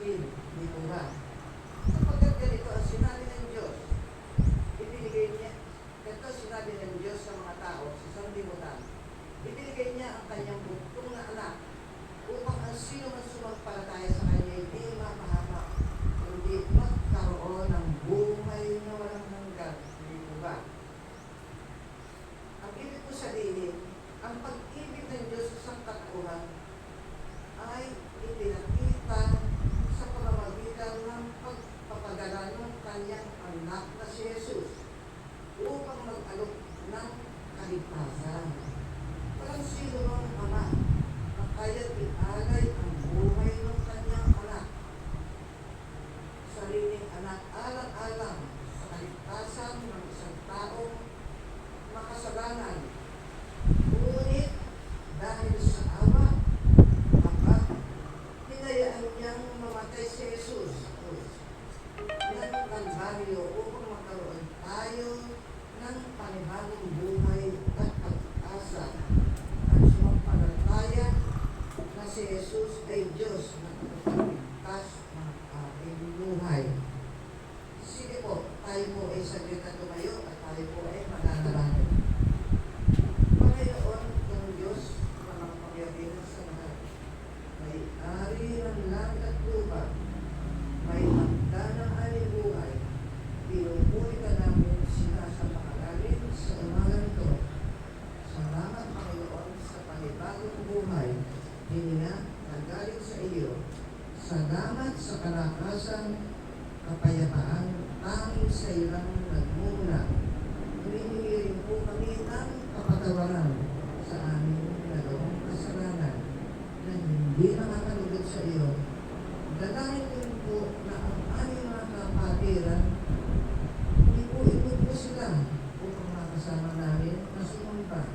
speed. Di po ba? Kapag ganito ang sinabi ng Diyos, ibinigay niya, ito sinabi ng Diyos sa mga tao, sa sanlibutan, ibinigay niya ang kanyang buktong na anak upang ang sino man sumampalataya sa kanya hindi mapahamak, kundi magkaroon ng buhay na walang hanggan. Di po ba? Ang ibig ko sabihin, ang pag-ibig ng Diyos sa katauhan ay ipinakita sa pamamagitan ng pagpapadala ng kanyang anak na si Jesus upang mag-alok ng kaligtasan. Walang sino mang ama na kaya't ialay ang buhay ng kanyang anak, sariling anak, alang-alang sa kaligtasan ng isang taong makasalanan. Ngunit dahil sa awa, hinayaan niyang mamatay si Jesus ng Kalbaryo upang magkaroon tayo ng panibagong buhay at pag-asa. Ang sumampalataya na si Jesus ay Diyos na tagapagligtas ng ating buhay. Sige po, tayo po ay saglit na tumayo at tayo po ay mananalangin. Panginoon ng Diyos na makapangyarihan sa lahat, may-ari ng langit at lupa, may hangganang alibuhay, pinupuri ka namin sinasapakalarin sa umagang ito. Salamat, Panginoon, sa panibagong buhay, hininga na galing sa iyo. Salamat sa kalakasan, kapayapaan, tanging sa ilang nagmumula. Humihingi rin po kami ng kapatawaran sa aming nagawang kasalanan na hindi nakakalugod sa iyo. Dalangin ko rin po na ang aming mga kapatiran, ipuipod po sila upang makasama namin na sumamba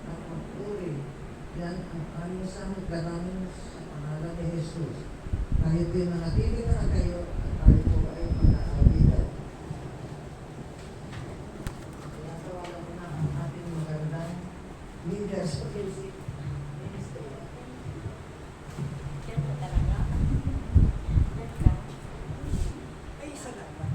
at magpuri. Yan ang aming samot dalangin sa pangalan ni Jesus. Kahit din manatili na kayo at tayo po ay mag-aawitan. Tinatawagan ko na ang ating magandang leaders of music ministry. Yan po talaga. Ay, salamat.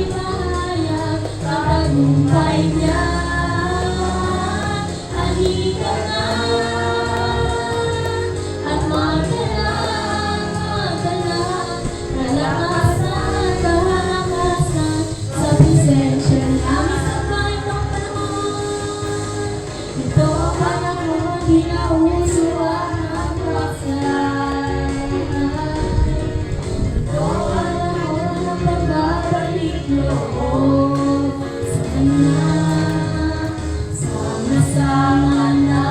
ipahayag, tagumpay niya. Halika na at magdala, kalakasan, kalakasan sa presensya niya. Isang itong panahon, ito ang panahon, di na uso ang paksan. Ito ang panahon ng pagbabalik loob sa Kanya. Sama-sama na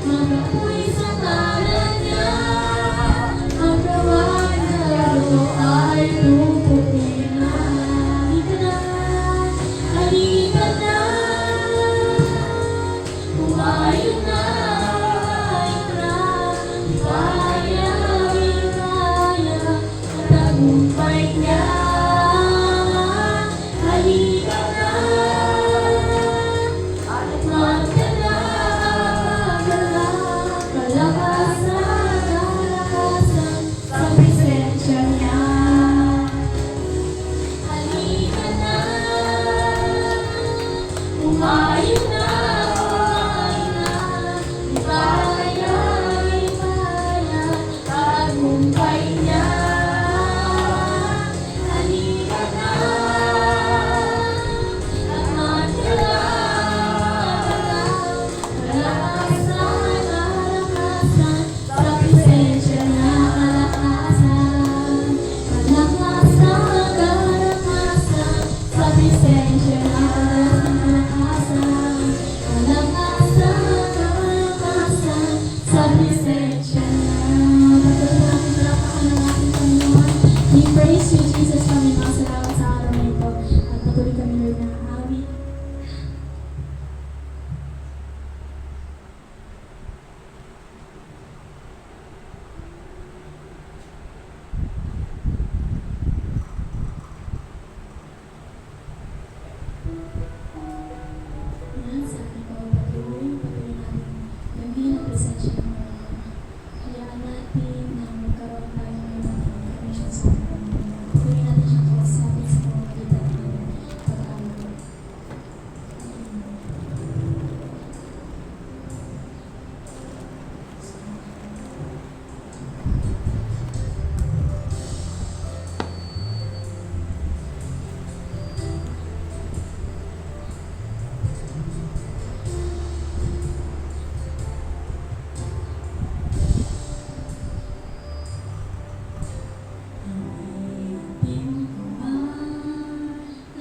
mag-apoy sa ngalan niya. Ang gawa niya laro ay tupukin na. Halika na, humayo na, ipahayag, ang tagumpay niya. Halika na at magdala, kalakasan, kalakasan sa presensya niya. Halika na, humayo na, ipahayag, tagumpay niya. Halika na at magdala, kalakasan, kalakasan sa presensya niya. Kalakasan, kalakasan sa presensya niya. Kalakasan, kalakasan sa presensya niya. Pagpapalakan ng ating Panginoon. We praise you, Jesus. Kami mga salamat sa araw na ito. At patuloy kami, Lord, na awit. Yan, sa ating pagpatuloy natin gamitin ang presensya ng Panginoon. Hayaan natin na magkaroon tayo ng connection sa ating Panginoon. Patuloy natin siyang kausapin sa pamamagitan ng pag-aaral.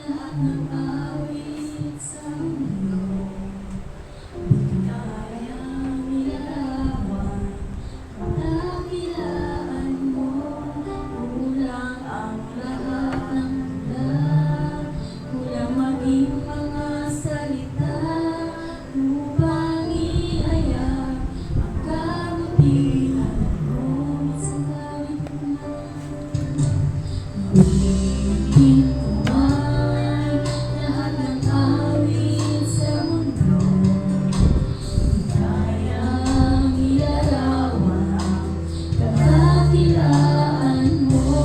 Lahat ng awit sa mundo, kayang ilarawan, dakilaan mo, kulang ang lahat ng tula, kulang maging mga salita, upang iayag ang kabutihan mo. Minsan gawin ko na, ulitin ko man lahat ng awit sa mundo, kayang ilarawan, kadakilaan mo,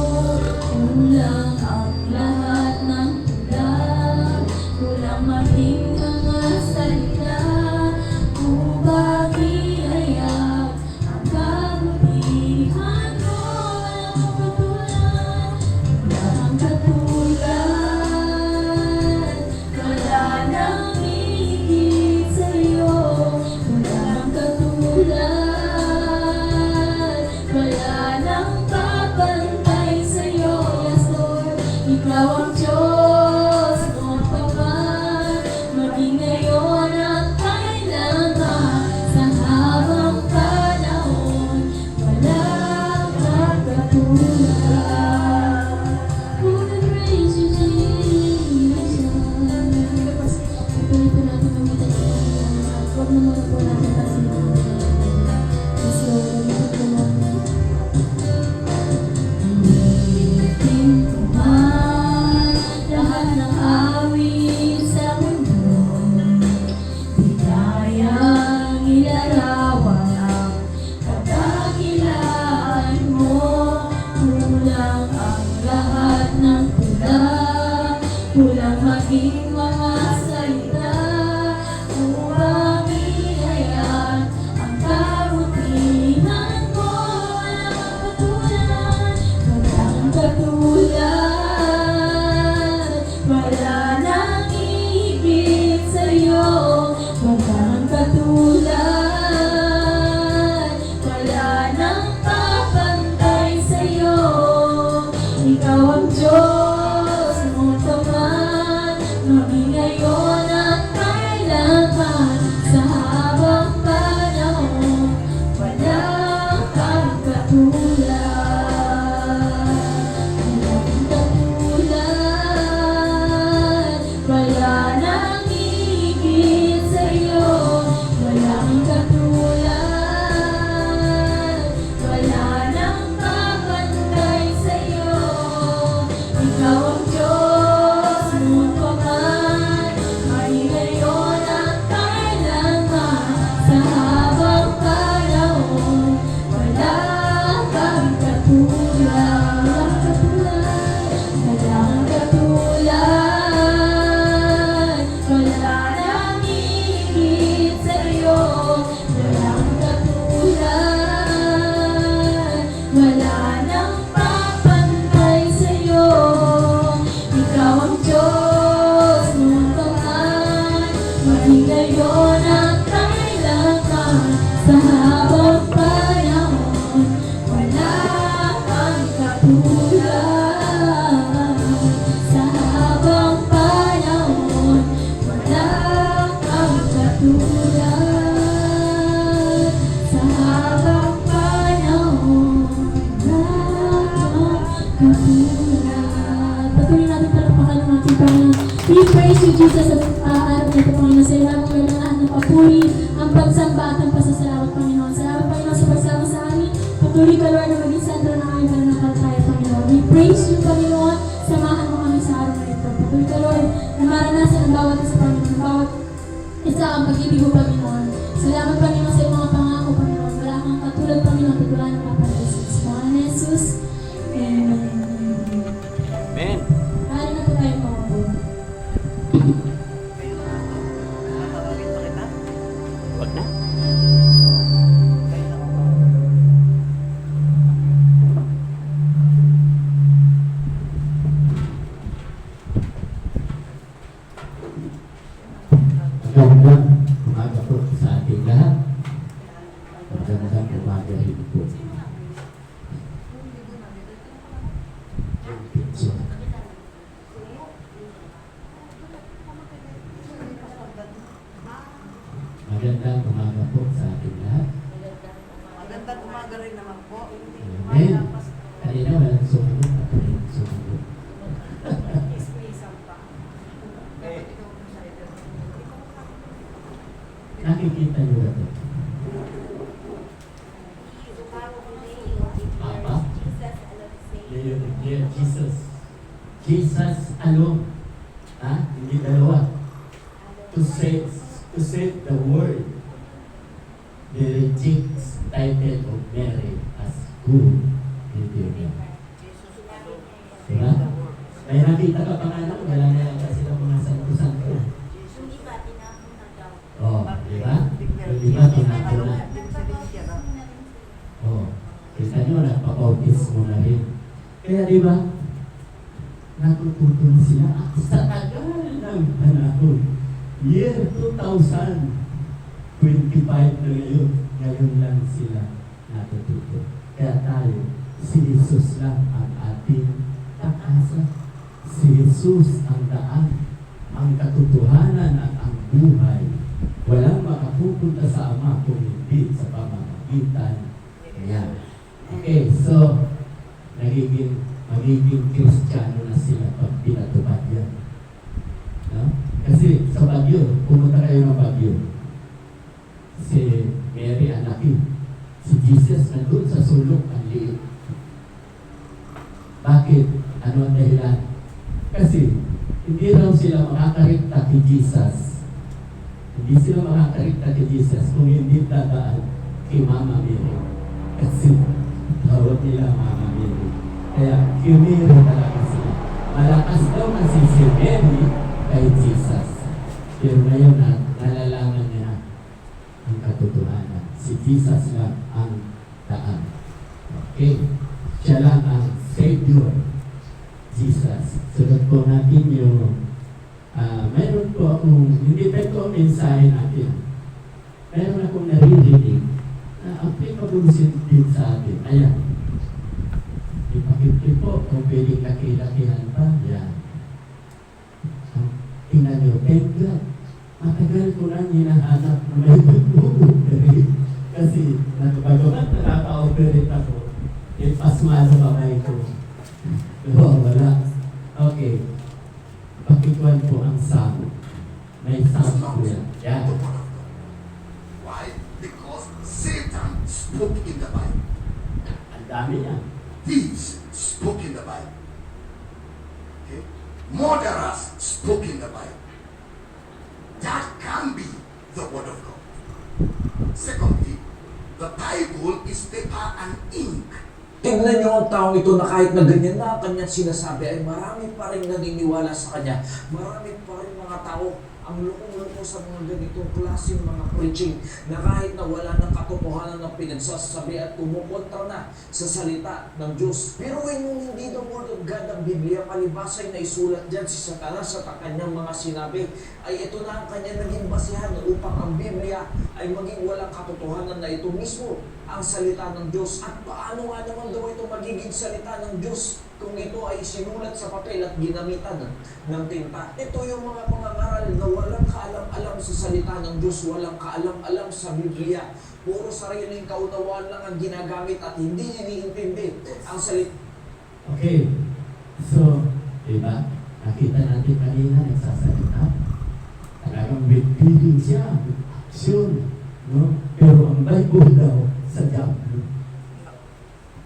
kulang ang lahat ng tula, kulang maging mga salita, upang iayag ang kabutihan mo. Walang katulad, wala nang hihigit sa'yo. Walang katulad, wala nang papantay sa'yo. Yes, Lord, ikaw ang Diyos noon pa man, maging ngayon at kailanman, sa habang panahon, walang katulad. We praise you, Jesus. Patuloy po natin gamitin sa Panginoon. Huwag na muna po natin pasilin. Yes, Lord, gamitin po natin. Ulitin ko man ng tula, kulang maging mga salita, upang inayaan ang kabutihan mo. Walang katulad, wala nang higit sa'yo. Walang katulad, wala nang kapantay sa'yo. Ikaw ang Diyos, mundo man, maging ngayon at kailanman. Sa habang panahon, wala kang katulad. Walang katulad, wala nang higit sa'yo. Walang katulad, wala nang kapantay sa'yo. Ikaw ang Diyos, mundo man, maging ngayon at kailanman. Sa habang panahon, wala kang katulad. Walang katulad, wala nang higit sa'yo. Walang katulad, wala nang papantay sa'yo. Ikaw ang Diyos, mundo man, maging ngayon at kailanman. Sa habang panahon, wala kang katulad. Sa habang panahon, wala kang katulad. Sa habang panahon, wala kang katulad. Patuloy natin palakpakan ng ating Panginoon. We praise you, Jesus, at araw na ito, Panginoon. Sa iyo namin ngayon ang lahat ng papuri, ang pagsamba at ang pasasalamat, Panginoon. Salamat, Panginoon, sa pagsama sa amin. Patuloy ka, Lord, na maging sentro ng aming pananampalataya, Panginoon. We praise you, Panginoon. Samahan mo kami sa araw na ito. Patuloy ka, Lord, na maranasan ang bawat isa, Panginoon. Ang bawat isa ang pag-ibig mo, Panginoon. Salamat, Panginoon, sa iyong mga pangako, Panginoon. Wala kang katulad, Panginoon, at wala nang kapalisis. Mga Jesus, Amen. Amen. Maaari na po tayo mawapo. Kayo na ako. Nakakawin pa kita? Wag na. Kayo na ako. Magandang umaga po sa ating lahat. Magandang umaga rin po. So, magandang umaga po sa ating lahat. Magandang umaga rin naman po. Amen. Kanina walang sumunod at walang sumunod. Nakikita niyo ba ito? Papa? Dear Jesus. Jesus alone. Ha? Hindi dalawa. To save the world. They reject title of Mary as good. Hindi yun. Diba? May nakita ka pa nga lang, wala na lang kasi ng mga santo-santo. Oh, diba? Diba, tinapo na. Oh, kita nyo, napapautismo na rin. Kaya diba, natututo na sila sa tagal ng panahon. Year 2025 na ngayon, ngayon lang sila natututo. Kaya tayo, si Jesus lang ang ating takasa. Si Jesus ang daan, ang katotohanan at ang buhay. Walang makapupunta sa Ama kung hindi sa pamamagitan niya. Okay, so magiging Kristiyano na sila pag pinatupad yan. No? Kasi sa Baguio, pumunta kayo ng Baguio. Si Mary Anaki, si Jesus nandun sa sulok ang liit. Bakit? Ano ang dahilan? Kasi hindi raw sila makakarikta kay Jesus. Hindi sila makakarikta kay Jesus kung hindi dadaan kay Mama Mary. Kasi tawag nila Mama Mary. Kaya kay Mary talaga sila. sunod po natin yung mayroon po akong, hindi pa ito ang mensahe natin. Mayroon akong naririnig na applicable din sa atin. Ayan. Ipakipli po kung pwedeng laki-lakihan pa. Yan. Tingnan nyo, thank God. Matagal ko na hinahanap na may mag-operate. Kasi nakaka-operate ako. Pasma sa kamay ko. Oo, wala. Okay. Pakikuan po ang sound. May sound po yan. Yan. Why? Because Satan spoke in the Bible. Ang dami yan. Thieves spoke in the Bible. Okay? Murderers spoke in the Bible. That can be the word of God. Secondly, the Bible is paper and ink. Tingnan niyo ang taong ito na kahit na ganyan na ang kanyang sinasabi ay marami pa rin naniniwala sa kanya. Marami pa rin mga tao ang lukong-luko sa mga ganitong klaseng mga preaching na kahit na wala ng katotohanan ng pinagsasabi at kumukontra na sa salita ng Diyos. Pero yung hindi the word of God ang Biblia, palibasay na isulat dyan si Satanas sa kanyang mga sinabi, ay ito na ang kanya naging basihan upang ang Biblia ay maging walang katotohanan na ito mismo ang salita ng Diyos. At paano nga naman daw ito magiging salita ng Diyos kung ito ay sinulat sa papel at ginamitan ng tinta? Ito yung mga pangangaral na walang kaalam-alam sa salita ng Diyos, walang kaalam-alam sa Biblia. Puro sariling kaunawaan lang ang ginagamit at hindi iniintindi ang salita. Okay. So, diba? Nakita natin kanina, nagsasalita. Talagang with feeling siya, with action. No? Pero ang Bible daw, sa diablo.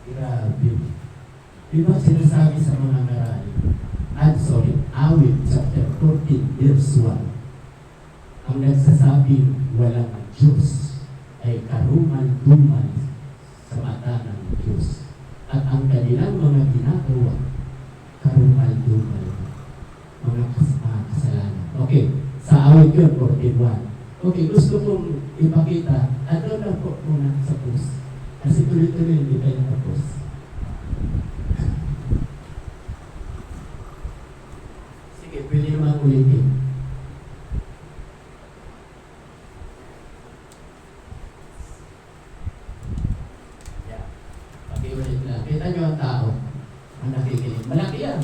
Grabe. Diba sinasabi sa mga marali? Awit chapter 14 verse 1. Ang nagsasabing walang Diyos ay karumal-dumal sa mata ng Diyos. At ang kanilang mga ginagawa, karumal-dumal mga kasalanan. Okay, sa awit yun, 41. Okay, gusto kong ipakita, ano lang po muna sa post. Kasi tuloy-tuloy hindi tayo tapos. Sige, pwede naman ulitin. Yeah. Pakiulit lang. Kita nyo ang tao. Ang nakikinig. Malaki yan.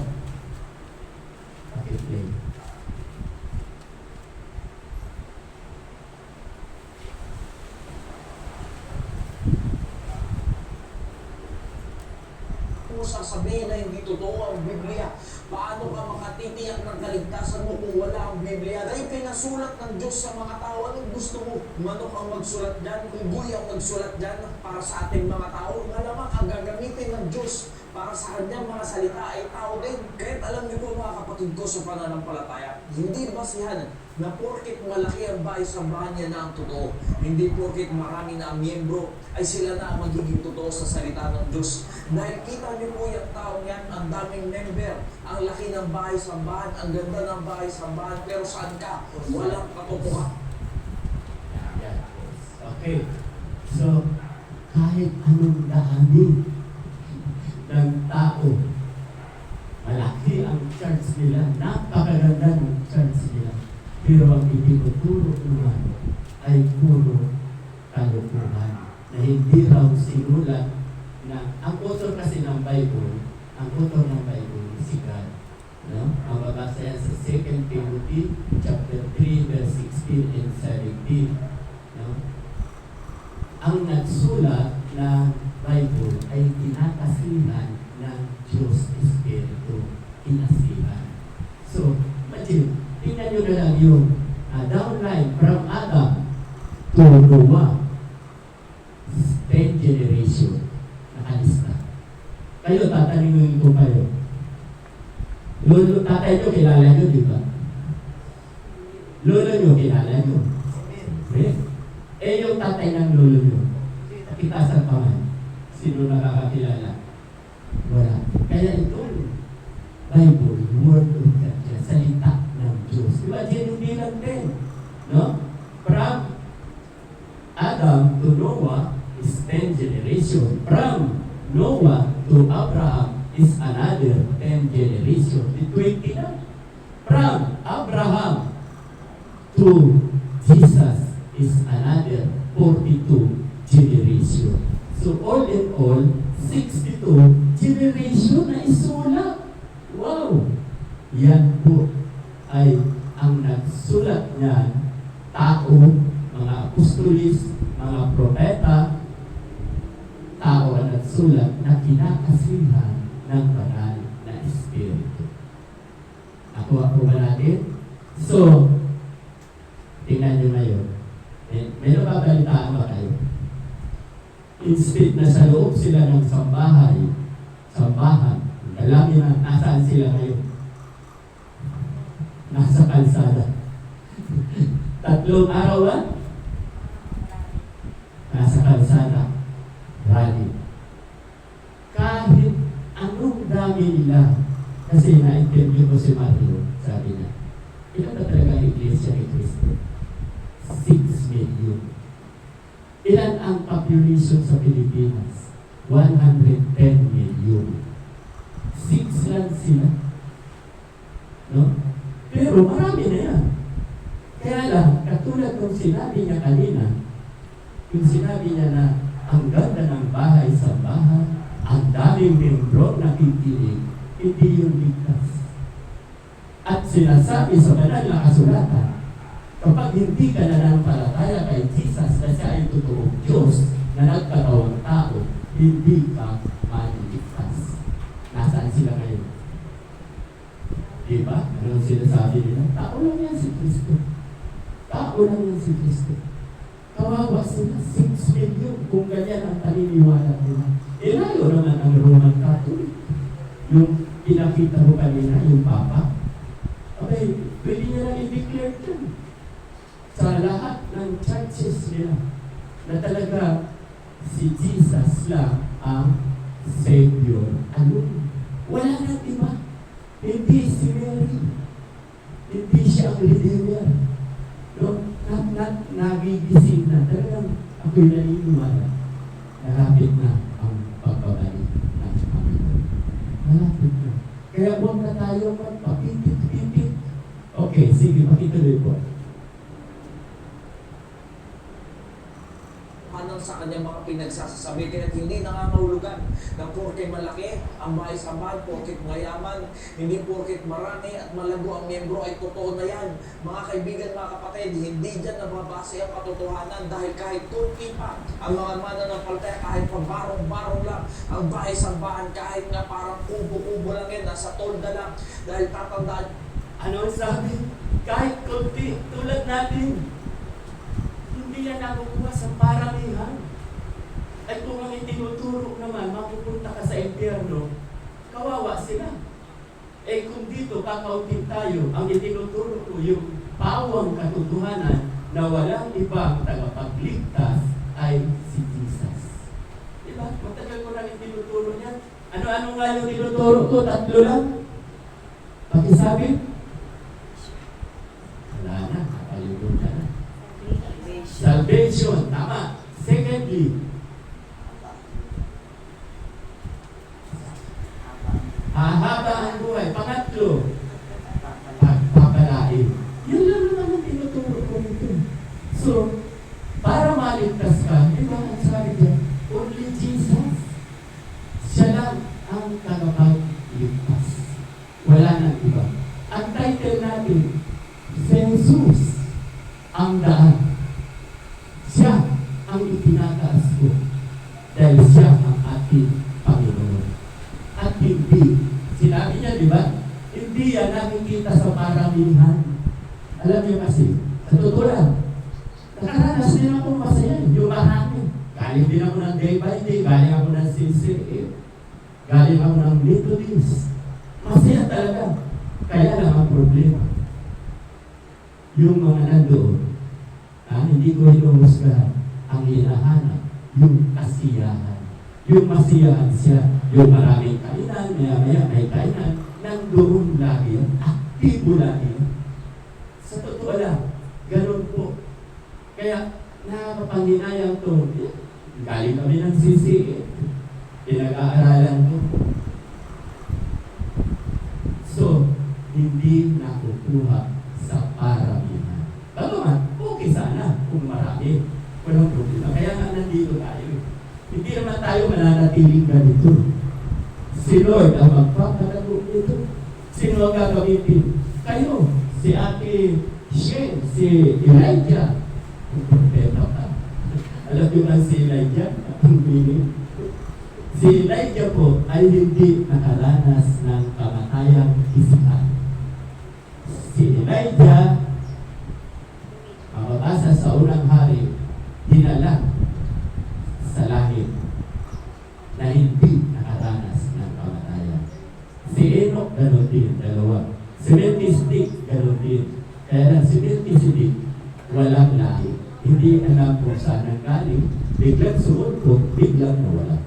Pakiplay. Sasabihin na hindi totoo ang Biblia. Paano ka makatitiyak ng kaligtasan mo kung wala ang Biblia? Dahil pinasulat ng Diyos sa mga tao. Anong gusto mo? Manok ang magsulat dyan? Unggoy ang magsulat dyan para sa ating mga tao? Malamang ang gagamitin ng Diyos para sa kanyang mga salita ay tao din. Kahit alam niyo po mga kapatid ko sa pananampalataya, hindi basihan na porkit malaki ang bahay-sambahan niya na ang totoo. Hindi porkit marami na ang miyembro ay sila na ang magiging totoo sa salita ng Diyos. Dahil kita niyo po yung taong yan, ang daming member, ang laki ng bahay-sambahan, ang ganda ng bahay-sambahan, pero saan ka? Walang katotohanan. Yeah. Okay. So, kahit anong dami ng tao, malaki ang church nila, napakaganda ng church nila, pero ang itinuturo naman ay puro kalokohan na hindi raw sinulat na ang author kasi ng Bible, ang author ng Bible si God. No? Ang babasa yan sa 2 Timothy chapter 3 verse 16 and 17. No? Ang nagsulat ng Bible ay tinakasihan ng Diyos Espiritu. Inasihan. So, imagine, tingnan nyo na lang yung downline from Adam to Noah. 10 generation. Nakalista. Kayo, tatanungin ko kayo. Lolo, tatay nyo, kilala nyo, di ba? Lolo nyo, kilala nyo. Eh, yung tatay ng lolo nyo, kitasan pa man. Sino nakakakilala? Wala. Kaya ito, Bible, Word of God, salita ng Diyos. Imagine, hindi lang din. No? From Adam to Noah is 10 generation. From Noah to Abraham is another 10 generation. Between 29. From Abraham to Jesus is another 42 generation. So all in all, 62 generation na isulat. Wow! Yan po ay ang nagsulat niyan, tao, mga apostolis, mga propeta, tao ang nagsulat na kinakasihan ng banal na Espiritu. Ako ba natin? So, tingnan nyo ngayon. May nababalitaan ba kayo? Instead na sa loob sila ng sambahan, alam niyo na nasaan sila ngayon? Nasa kalsada. 3 araw ba? Nasa kalsada. Rally. Kahit anong dami nila, kasi na-interview ko si Mario, sabi niya, ilan na talaga ang Iglesia ni Cristo? 6 million. Ilan ang population sa Pilipinas? 110 million. 6 lang sila. No? Pero marami na yan. Kaya lang, katulad ng sinabi niya kanina, yung sinabi niya na ang ganda ng bahay sa bahay, ang daming membro na kikinig, hindi yung ligtas. At sinasabi sa banal na kasulatan, kapag hindi ka nananampalataya kay Jesus na siya ay totoong Diyos na nagkatawang tao, hindi ka maliligtas. Nasaan sila ngayon? Diba? Ano ang sinasabi nila? Tao lang yan si Kristo. Tao lang yan si Kristo. Kawawa sila, 6 million kung ganyan ang paniniwala nila. Lalo naman ang Roman Catholic. Yung pinakita mo kanina, yung Papa. Okay, pwede niya lang i-declare dyan sa lahat ng churches nila na talaga si Jesus lang ang Savior. Ano? Wala nang iba. Hindi si Mary. Hindi siya ang Redeemer. No? Nagigising na. Talagang ako'y naniniwala. Narapit na ang pagbabalik ng Panginoon. Narapit na. Kaya huwag na tayo magpapitit-pitit. Okay, sige, pakituloy po. Anong sa kanyang mga pinagsasasabi, kaya hindi nangangahulugan na porke malaki ang bahay sambahan, porket mayaman, hindi porket marami at malago ang miyembro ay totoo na yan. Mga kaibigan, mga kapatid, hindi dyan nababase ang katotohanan dahil kahit kunti pa ang mga mananampalataya, kahit pa barong-barong lang ang bahay sambahan, kahit nga parang kubo-kubo lang yan, nasa tolda lang, dahil tatandaan. Ano ang sabi? Kahit kunti, tulad natin, hindi yan nakukuha sa paramihan. Ay kung ang itinuturo naman, mapupunta ka sa impyerno, kawawa sila. Eh kung dito, kakautin tayo, ang itinuturo ko, yung pawang katotohanan na walang ibang tagapagligtas ay si Jesus. Diba? Matagal ko lang itinuturo niya. Ano-ano nga yung tinuturo ko? 3 lang. Pakisabi? Wala na, kapaligon ka na. Salvation, tama. Secondly, hahaba ang buhay. Pangatlo, pagpapalain. Yun lang naman ang tinuturo ko nito. So, para maligtas ka, di ba ang sabi niya, only Jesus. Siya lang ang tagapagligtas. Wala nang iba. Ang title natin, Jesus, ang daan. Siya ang itinataas ko dahil siya ang ating Panginoon. At hindi, sinabi niya, di ba? Hindi yan nakikita sa paramihan. Alam niyo kasi, sa totoo lang, nakaranas din ako masaya, yung marami. Galing din ako ng day by day, galing ako ng CCA, galing ako ng Methodist. Masaya talaga. Kaya lang ang problema. Yung mga nandoon, hindi ko hinuhusgahan ang hinahanap, yung kasiyahan. Yung masiyahan siya, yung maraming kainan, maya-maya may kainan, nandoon lagi yan, aktibo lagi yan. Sa totoo lang, ganun po. Kaya, nakakapanghinayang to, galing kami ng CCA, pinag-aaralan ko. So, hindi nakukuha sa paramihan. Bagaman, okay sana kung marami. Walang problema. Kaya nga nandito tayo. Hindi naman tayo mananatiling ganito. Si Lord ang magpapalago nito. Sino ang gagamitin? Kayo. Si Ate Shen, si Elijah. Propeta pa. Alam nyo ba si Elijah? Ang meaning? Si Elijah po ay hindi nakaranas ng kamatayang pisikal. Si Elijah, mababasa sa unang hari, dinala sa langit na hindi nakaranas ng kamatayan. Si Enoch, gano'n din, dalawa. Si Melchizedek, gano'n din. Kaya lang si Melchizedek, walang lahi. Hindi alam kung saan ang galing, biglang sumulpot, biglang nawala.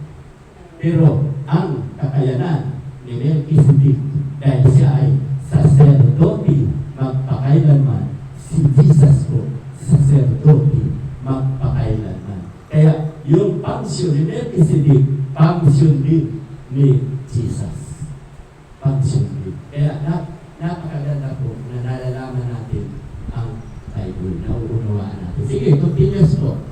Pero ang kakayanan ni Melchizedek, dahil siya ay sacerdote magpakailanman, si Jesus po, sacerdote magpakailanman. Kaya yung function ni Melchizedek, function din ni Jesus. Function din. Kaya napakaganda po na nalalaman natin ang Bible, nauunawaan natin. Sige, continuous po.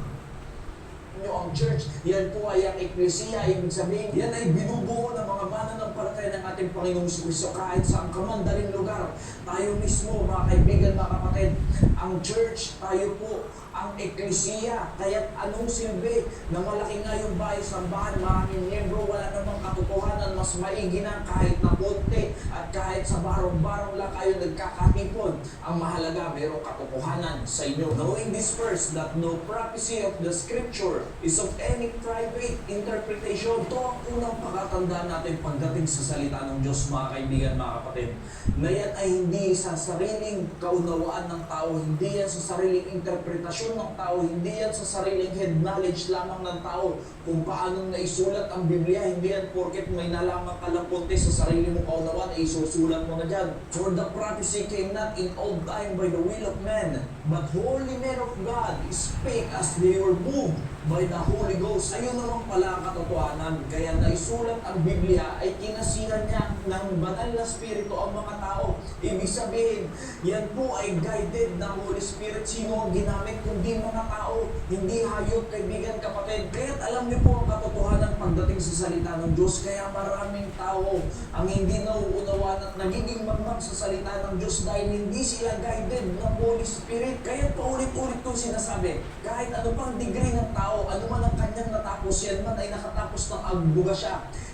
Ang church, yan po ay ang eklesiya, ibig sabihin, yan ay binubuo ng mga mananampalataya ng ating Panginoong Kristo kahit sa ang kamandaling lugar. Tayo mismo, mga kaibigan, mga kapatid, ang church, tayo po, ang eklesiya. Kaya anong silbi na malaki nga yung bahay sambahan, maraming miyembro, wala namang katotohanan, mas maigi na kahit na konti at kahit sa barong-barong lang kayo nagkakatipon. Ang mahalaga, mayroong katotohanan sa inyo. Knowing this first, that no prophecy of the scripture is of any private interpretation. Ito ang unang pakatandaan natin pagdating sa salita ng Diyos, mga kaibigan, mga kapatid. Na yan ay hindi sa sariling kaunawaan ng tao, hindi yan sa sariling interpretasyon ng tao, hindi yan sa sariling head knowledge lamang ng tao kung paano naisulat ang Biblia. Hindi yan porket may nalaman ka lang punti sa sarili mong kaunawaan ay isusulat mo na dyan. For the prophecy came not in old time by the will of man, but holy men of God spake as they were moved by the Holy Ghost. Ayun naman pala ang katotohanan. Kaya naisulat ang Biblia ay kinasihan niya ng banal na Espiritu ang mga tao. Ibig sabihin, yan po ay guided ng Holy Spirit. Sino ang ginamit? Kundi mga tao. Hindi hayop, kaibigan, kapatid. Kaya alam niyo po ang katotohanan pagdating sa salita ng Diyos. Kaya maraming tao ang hindi nauunawan at nagiging magmag sa salita ng Diyos dahil hindi sila guided ng Holy Spirit. Kaya paulit-ulit kong sinasabi, kahit ano pang degree ng tao, ano man ang kanyang natapos, yan man ay nakatapos ng agbuga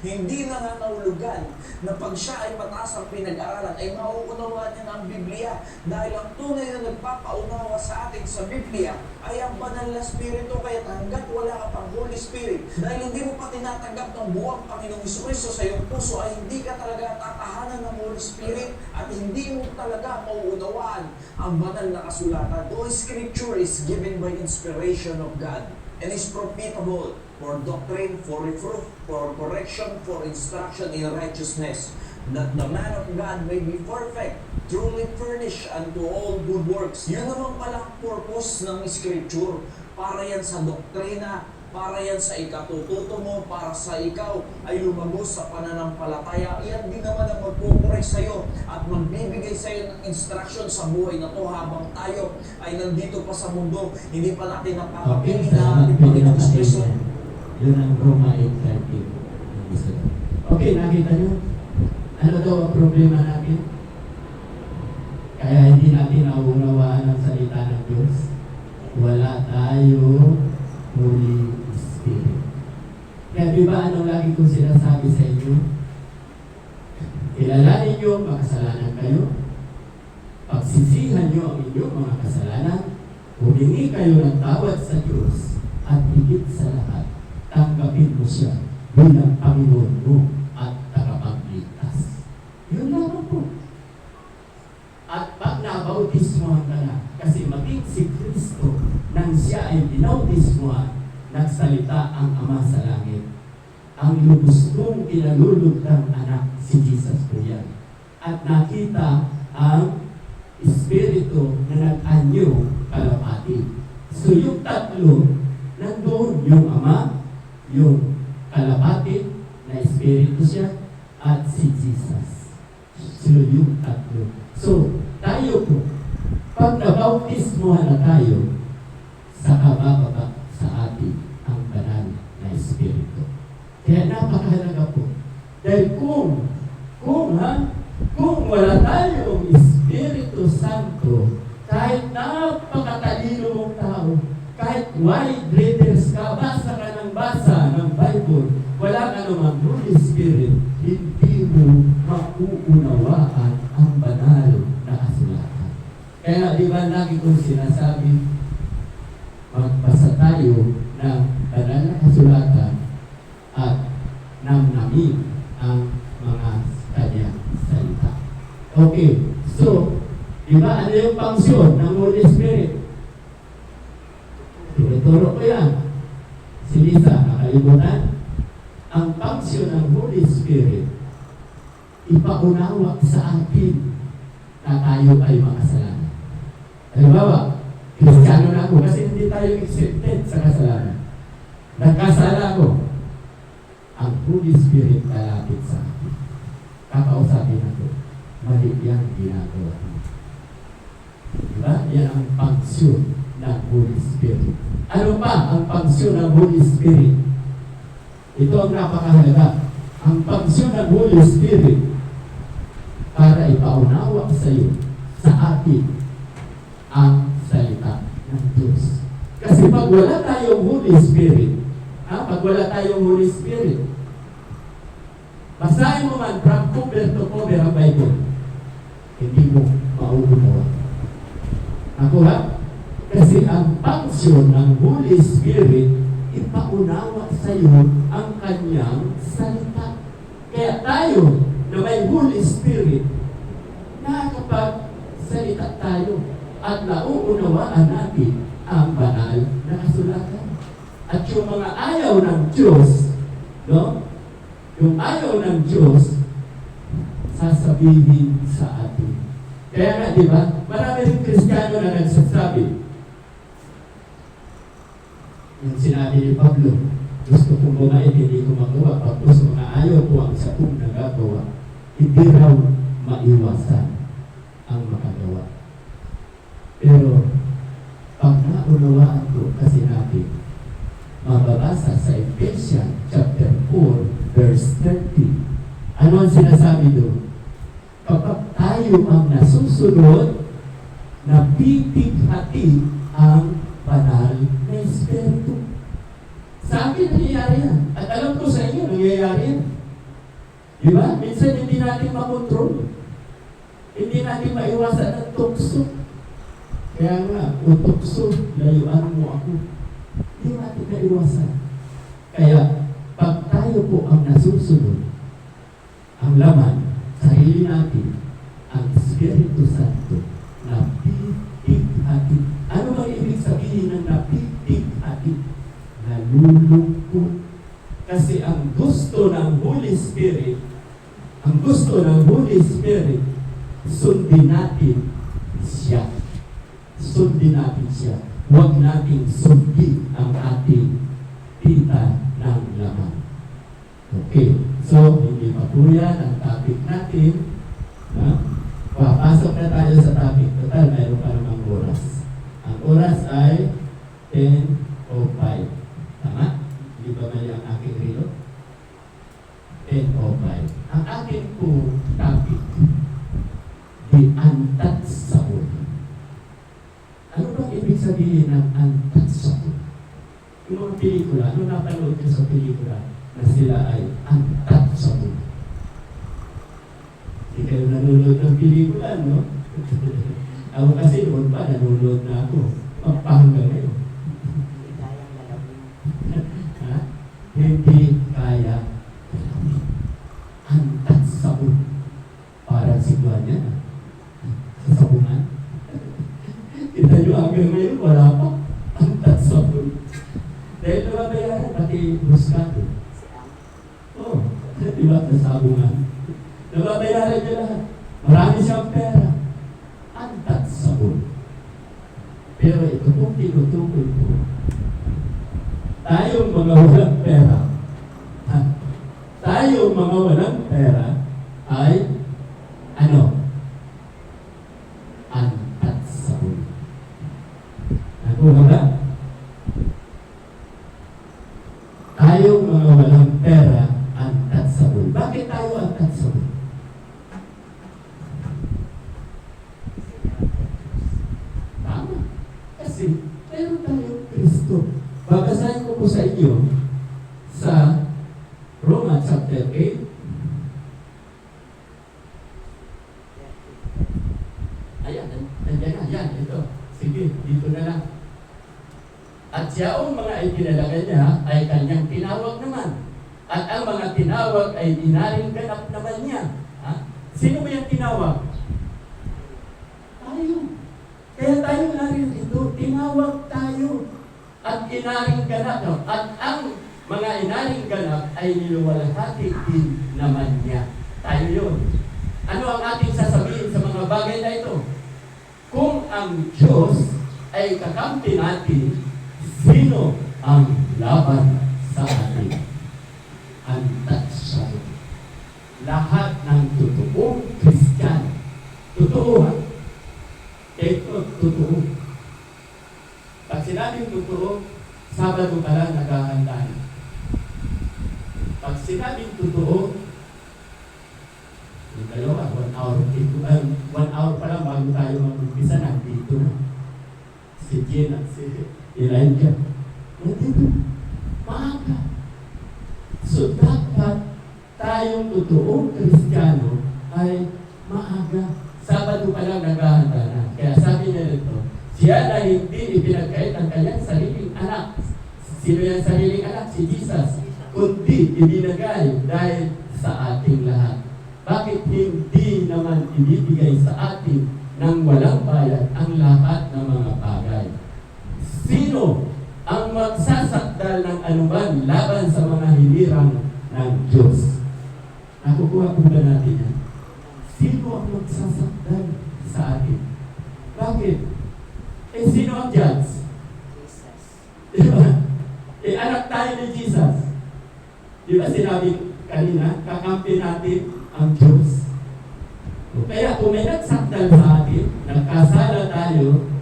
hindi na nanaulugan na pag siya ay mataas ang pinag-aralan, ay mauunawaan niya ng Biblia. Dahil ang tunay na nagpapaunawa sa atin sa Biblia ay ang banal na Espiritu. Kaya hanggat wala ka pang Holy Spirit, dahil hindi mo pa tinatanggap ng buwang Panginoong Kristo sa iyong puso, ay hindi ka talaga tatahanan ng Holy Spirit at hindi mo talaga mauunawaan ang banal na kasulatan. The Scripture is given by inspiration of God and is profitable for doctrine, for reproof, for correction, for instruction in righteousness, that the man of God may be perfect, truly furnished unto all good works. Yun naman pala ang purpose ng Scripture. Para yan sa doktrina, para yan sa ikatututo mo, para sa ikaw ay lumagos sa pananampalataya. Yan din naman ang magkukuray sa'yo at magbibigay sa'yo ng instruction sa buhay na to habang tayo ay nandito pa sa mundo. Hindi pa natin napapapili na ating Panginoong Kristo. Yun ang Roma 8:13. Okay, nakita nyo? Ano daw ang problema natin? Kaya hindi natin nauunawaan ang salita ng Diyos. Wala tayo Holy Spirit. Kaya di ba anong lagi kong sinasabi sa inyo? Kilalanin nyo ang makasalanan kayo. Pagsisihan nyo ang inyong mga kasalanan. Humingi kayo ng tawad sa Diyos. At higit sa lahat, tanggapin mo siya bilang Panginoon mo at tagapagligtas. Yun lamang po. At pag nabautismohan ka na, kasi maging si Kristo, nang siya ay binautismohan, nagsalita ang Ama sa langit. Ang lubos kong inalulugdang anak, si Jesus po yan. At nakita ang Espiritu na nag-anyo kalapati. So yung tatlo, nandoon yung Ama, yung kalapati na Espiritu siya, at si Jesus. So yung tatlo. Pag nabautismuhan na tayo, saka bababa sa atin ang banal na Espiritu. Kaya napakahalaga po. Dahil kung wala tayong Espiritu Santo, kahit napakatalino mong tao, kahit wide readers ka, basa ka ng basa ng Bible, wala ka namang Holy Spirit, hindi mo mauunawaan ang banal na kasulatan. Kaya di ba lagi kong sinasabi, magbasa tayo ng banal na kasulatan at namnamin ang mga kanyang salita. Okay, so, di ba ano yung function ng Holy Spirit? Tinuturo ko yan. Si Lisa, nakalimutan? Ang function ng Holy Spirit, ipaunawa sa atin na tayo ay makasalanan. Halimbawa, Kristiyano na ako kasi hindi tayo accepted sa kasalanan. Nagkasala ko. Ang Holy Spirit kalapit sa akin. Kakausapin ako, mali yan ginagawa mo. Diba? Yan ang function ng Holy Spirit. Ano pa ang function ng Holy Spirit? Ito ang napakahalaga. Ang function ng Holy Spirit para ipaunawa sa iyo, sa atin, ang salita ng Diyos. Kasi pag wala tayong Holy Spirit, pag wala tayong Holy Spirit, basahin mo man from cover to cover ang Bible, hindi mo mauunawa. Ako ha? Kasi ang function ng Holy Spirit, ipaunawa sa iyo ang kanyang salita. Kaya tayo na may Holy Spirit, nakakapagsalita tayo at nauunawaan natin ang banal na kasulatan. At yung mga ayaw ng Diyos, no? Yung ayaw ng Diyos, sasabihin sa atin. Kaya nga, di ba? Marami rin Kristiyano na nagsasabi. Yung sinabi ni Pablo, gusto kong bumait, hindi ko magawa. Tapos mga ayaw ko ang isa kong nagagawa. Hindi raw maiwasan ang makagawa. Pero, pag naunawaan ko kasi natin, mababasa sa Ephesians chapter 4, verse 30. Ano ang sinasabi doon? Kapag tayo ang nasusunod, napipighati ang banal na Espiritu. Sa akin nangyayari yan. At alam ko sa inyo, nangyayari yan. Di ba? Minsan hindi natin makontrol. Hindi natin maiwasan ng tukso. Kaya nga, o tukso, layuan mo ako. Hindi natin maiwasan. Kaya, pag tayo po ang nasusunod, ang laman, sarili natin, ang Espiritu Santo, napipighati. Ano bang ibig sabihin ng napipighati? Nalulungkot. Kasi ang gusto ng Holy Spirit, sundin natin siya. Sundin natin siya. Huwag nating sundin ang ating tita ng laman. Okay. So, hindi pa po yan ang topic natin. Papasok na tayo sa topic. Total, mayroon pa namang oras. Ang oras ay 10:05. Tama? Hindi ba mali ang aking relo? 10:05. Ang aking po topic, the untouchable. Ano bang ibig sabihin ng untouchable? Yung mga pelikula, ano napanood ko sa pelikula na sila ay untouchable? Hindi kayo nanonood ng pelikula, no? Ako kasi noon pa, nanonood na ako. Pampahanggang ngayon. Ha? Hindi kaya galawin. Untouchable. Parang sigwan niya na. Sa sabungan. Kita nyo hanggang ngayon, wala pa. Untouchable. Dahil nababayaran, pati buskado. Oo. Diba? Sa sabungan. Nababayaran niya lahat. Marami siyang pera. Untouchable. Pero ito pong tinutukoy ko. Tayong mga walang pera, tayong mga walang pera ay ano? Untouchable. Kumbaga, tayong mga walang pera, untouchable. Bakit tayo untouchable? Tama. Kasi, meron tayong Kristo. Babasahin ko po sa inyo sa Roma chapter 8. Ayan, nandiyan na, yan, ito. Sige, dito na lang. At siyaong mga itinalaga niya ay kanyang tinawag naman. At ang mga tinawag ay dinaring ganap naman niya. Ha? Sino ba yung tinawag? Tayo. Kaya tayo narin ito, tinawag tayo. At inaring ganap. No? At ang mga inaring ganap ay niluwalhati din naman niya. Tayo yun. Ano ang ating sasabihin sa mga bagay na ito? Kung ang Diyos ay kakampi natin, sino ang laban sa atin? Untouchable. Lahat ng totoong Kristiyano. Totoo, ha? Ito, totoo. Pag sinabing totoo, Sabado pa lang naghahanda na. Pag sinabing totoo, yung dalawa, 1 hour, 1 hour pa lang bago tayo mag-umpisa, nandito na. Si Jen at si Elijah. Nandito. Maaga. So, dapat tayong totoong Kristiyano ay maaga. Sabado pa lang naghahanda na. Kaya sabi niya nito, siya na hindi ipinagkait ang kanyang sariling anak. Sino yung sariling anak? Si Jesus. Kundi ibinagay dahil sa ating lahat. Bakit hindi naman ibibigay sa atin ng walang bayad ang lahat ng mga bagay? Sino ang magsasakdal ng anuman laban sa mga hinirang ng Diyos? Nakukuha po ba natin yan? Sino ang magsasakdal sa atin? Bakit? Sino ang judge? Jesus. Diba? Anak tayo ni Jesus. Diba sinabi kanina, kakampi natin ang Diyos. Kaya kung may nagsakdal sa atin, nagkasala tayo,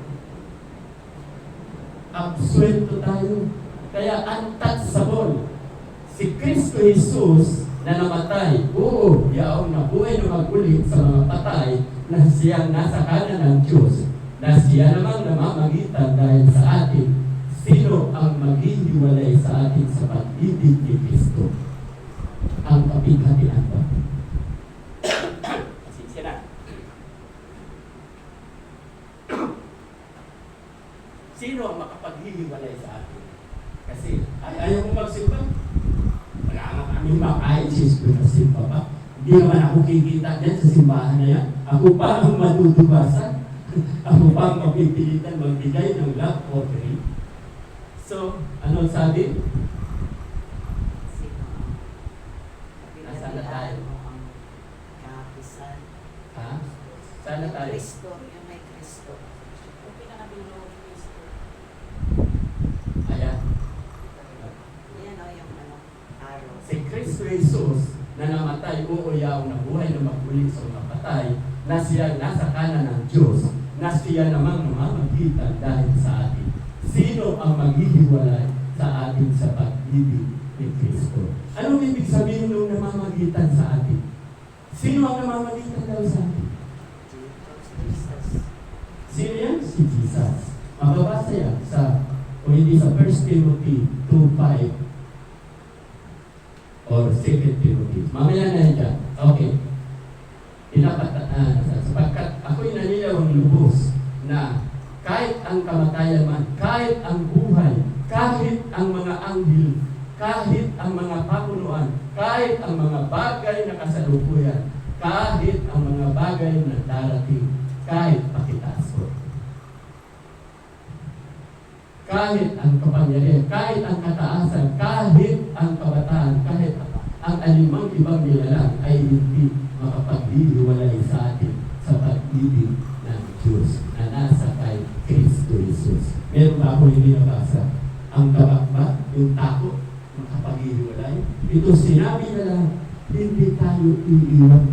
absuelto tayo. Kaya untouchable. Si Kristo Jesus na namatay, oo, yaong nabuhay na magulit sa mga patay na siyang nasa kanan ng Diyos, na siya namang namamagitan dahil sa atin. Sino ang maghihiwalay sa atin sa pag-ibig ni Kristo? Ang kapighatian ba? Sino ang makapaghihiwalay sa atin? Kasi ayaw ko magsimba. Wala nga kami makain sis ko na simba pa. Hindi naman ako kikita dyan sa simbahan na yan. Ako pa ang madudubasan. Ako pa ang mapipilitan magbigay ng love offering. So, ano sabi? Nasaan na tayo? Ha? Saan na tayo? Kristo, yung may Kristo. Yung pinakadulo ng Kristo. Ayan. Yan o yung araw. Si Kristo Jesus na namatay, uuyaw na buhay na magbulit sa mga patay, na siya nasa kanan ng Diyos, na siya namang namamagitan dahil sa atin. Sino ang maghihiwalay sa atin sa pag-ibig ni Kristo? Anong ibig sabihin nung namamagitan sa atin? Sino ang namamagitan daw sa atin? Sino yan? Si Jesus. Mababasa yan sa, o hindi sa 1 Timothy 2:5 or 2 Timothy. Mamaya na yan dyan. Okay. Sapagkat ako'y nanilawang lubos na kahit ang kamatayan man, kahit ang buhay, kahit ang mga anghel, kahit ang mga pamunuan, kahit ang mga bagay na kasalukuyan, kahit ang mga bagay na darating, kahit pakitaas ko. Kahit ang kapangyarihan, kahit ang kataasan, kahit ang kabataan, kahit ang alimang ibang nilalang ay hindi makapaghihiwalay sa atin sa pag-ibig ng Diyos na nasa kay Kristo Jesus. Meron ba ako hindi nabasa? Ang kabakba, yung takot, makapaghihiwalay. Ito sinabi na lang, hindi tayo iiwan.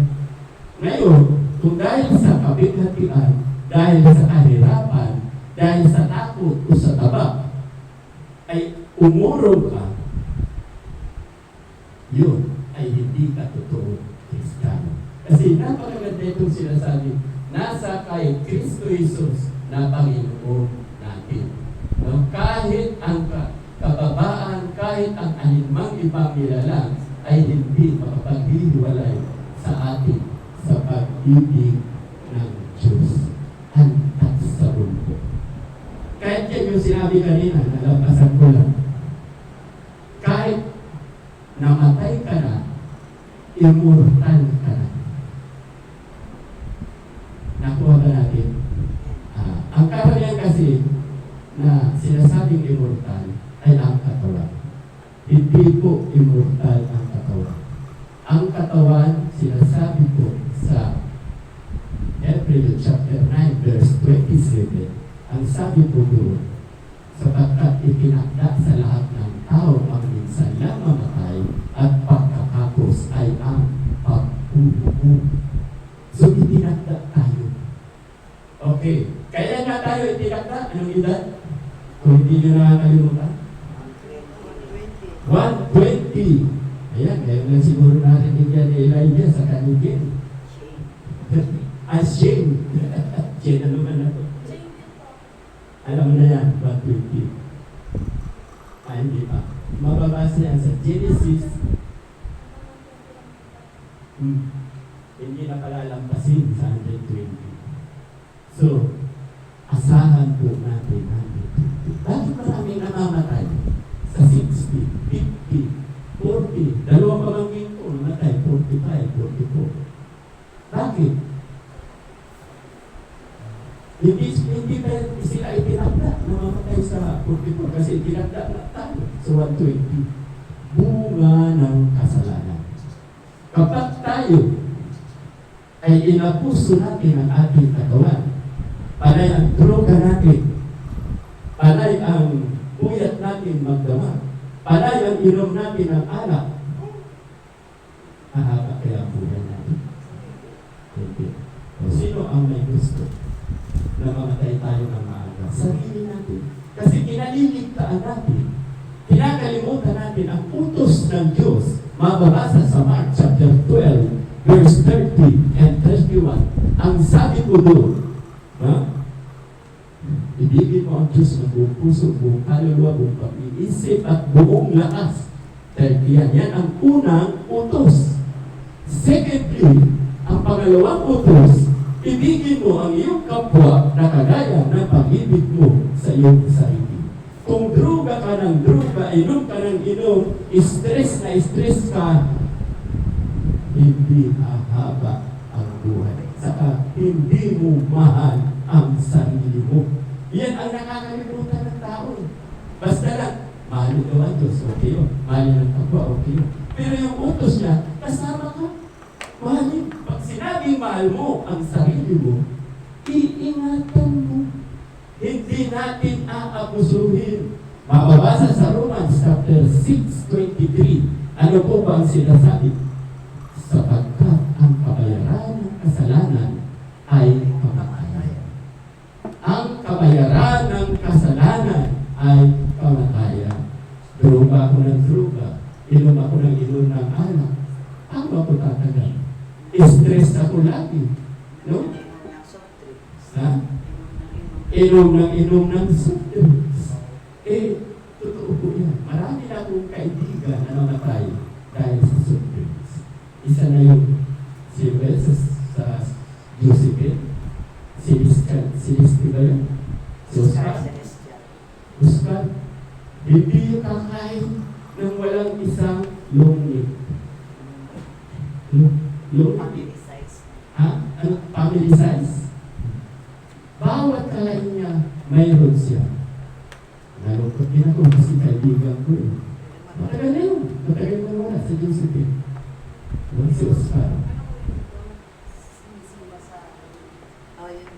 Ngayon, kung dahil sa kabighatian, dahil sa kahirapan, dahil sa takot o sa taba ay umurong ka, yun ay hindi ka totoo Kristiyano. Kasi napakaganda itong sinasabi, nasa kay Kristo Jesus na Panginoon natin. No? Kahit ang kababaan, kahit ang alinmang ibang nilalang ay hindi makapaghihiwalay sa atin sa pag-ibig ng Diyos. Antat sa mundo. Kahit yan yung sinabi kanina, nalampasan ko lang. Kahit namatay ka na, immortal ka na. Nakuha ba natin? Ang karamihan kasi na sinasabing immortal ay ang katawan. Hindi po immortal ang katawan. Ang katawan, sinasabi ko sa Hebrews chapter 9 verse 27, ang sabi po doon, sapagkat itinakda sa lahat ng tao ang minsan lang mamatay at pagkakapos ay ang pagbubuo. So itinakda tayo. Okay, kaya nga tayo itinakda? Anong edad? Kung hindi nyo nakakalimutan? 120. Ayan, kaya lang siguro narinig yan ni Elijah sa kanigin. Shane. Shane, ano man ako? Alam mo na yan, 120. Ay, hindi pa. Mababasa yan sa Genesis. Hindi na palalampasin sa 120. So, asahan po natin 120. Bakit maraming namamatay sa 60, 50, 40? Dalawang pamangkin ko namatay, 45, 44. Bakit? Hindi sila itinakda na mamatay sa 44 kasi itinakda na tayo sa 120. Bunga ng kasalanan. Kapag tayo ay inapuso natin ang ating katawan, panay ang droga natin, panay ang puyat natin magdama, panay ang inom natin ng alak, mahaba kaya ang buhay natin. Hindi. O sino ang may gusto na mamatay tayo ng maaga? Sarili natin. Kasi kinaliligtaan natin. Kinakalimutan natin ang utos ng Diyos. Mababasa sa Mark chapter 12, verse 30 and 31. Ang sabi ko doon, ibigin mo ang Diyos ng buong puso, buong kaluluwa, buong pag-iisip at buong lakas. Dahil yan ang unang utos. Secondly, ang pangalawang utos, ibigin mo ang iyong kapwa na kagaya ng pag-ibig mo sa iyong sarili. Kung druga ka ng druga, inom ka ng inom, stress na stress ka, hindi hahaba ang buhay. Saka hindi mo mahal ang sarili mo. Yan ang nakakalimutan ng tao. Basta lang, mahalin daw ang Diyos, okay yun. Mahalin ang kapwa, okay yun. Pero yung utos niya, kasama ka. Mahalin. Pag sinabing mahal mo ang sarili mo, iingatan mo. Hindi natin aabusuhin. Mababasa sa Romans chapter 6:23. Ano po ba ang sinasabi? Sapagkat ang kabayaran ng kasalanan ay kamatayan. Ang kabayaran ng kasalanan ay kamatayan. Druga ako ng druga. Inom ako ng inom ng alak. Ako ako tatagal. Stress ako lagi. No? Ha? Inom ng soft drinks. Totoo po yan. Marami na akong kaibigan na namatay dahil sa soft drinks. Isa na yung si Beses sa Josephine. Celeste ba yun? Si Oscar. Hindi yung kakain ng walang isang long meat. Family size. Ha? Ano? Family size? Bawat kain niya, mayroon siya. Nalungkot din ako kasi kaibigan ko eh. Matagal na yun. Matagal na wala sa Josephine. Si Oscar.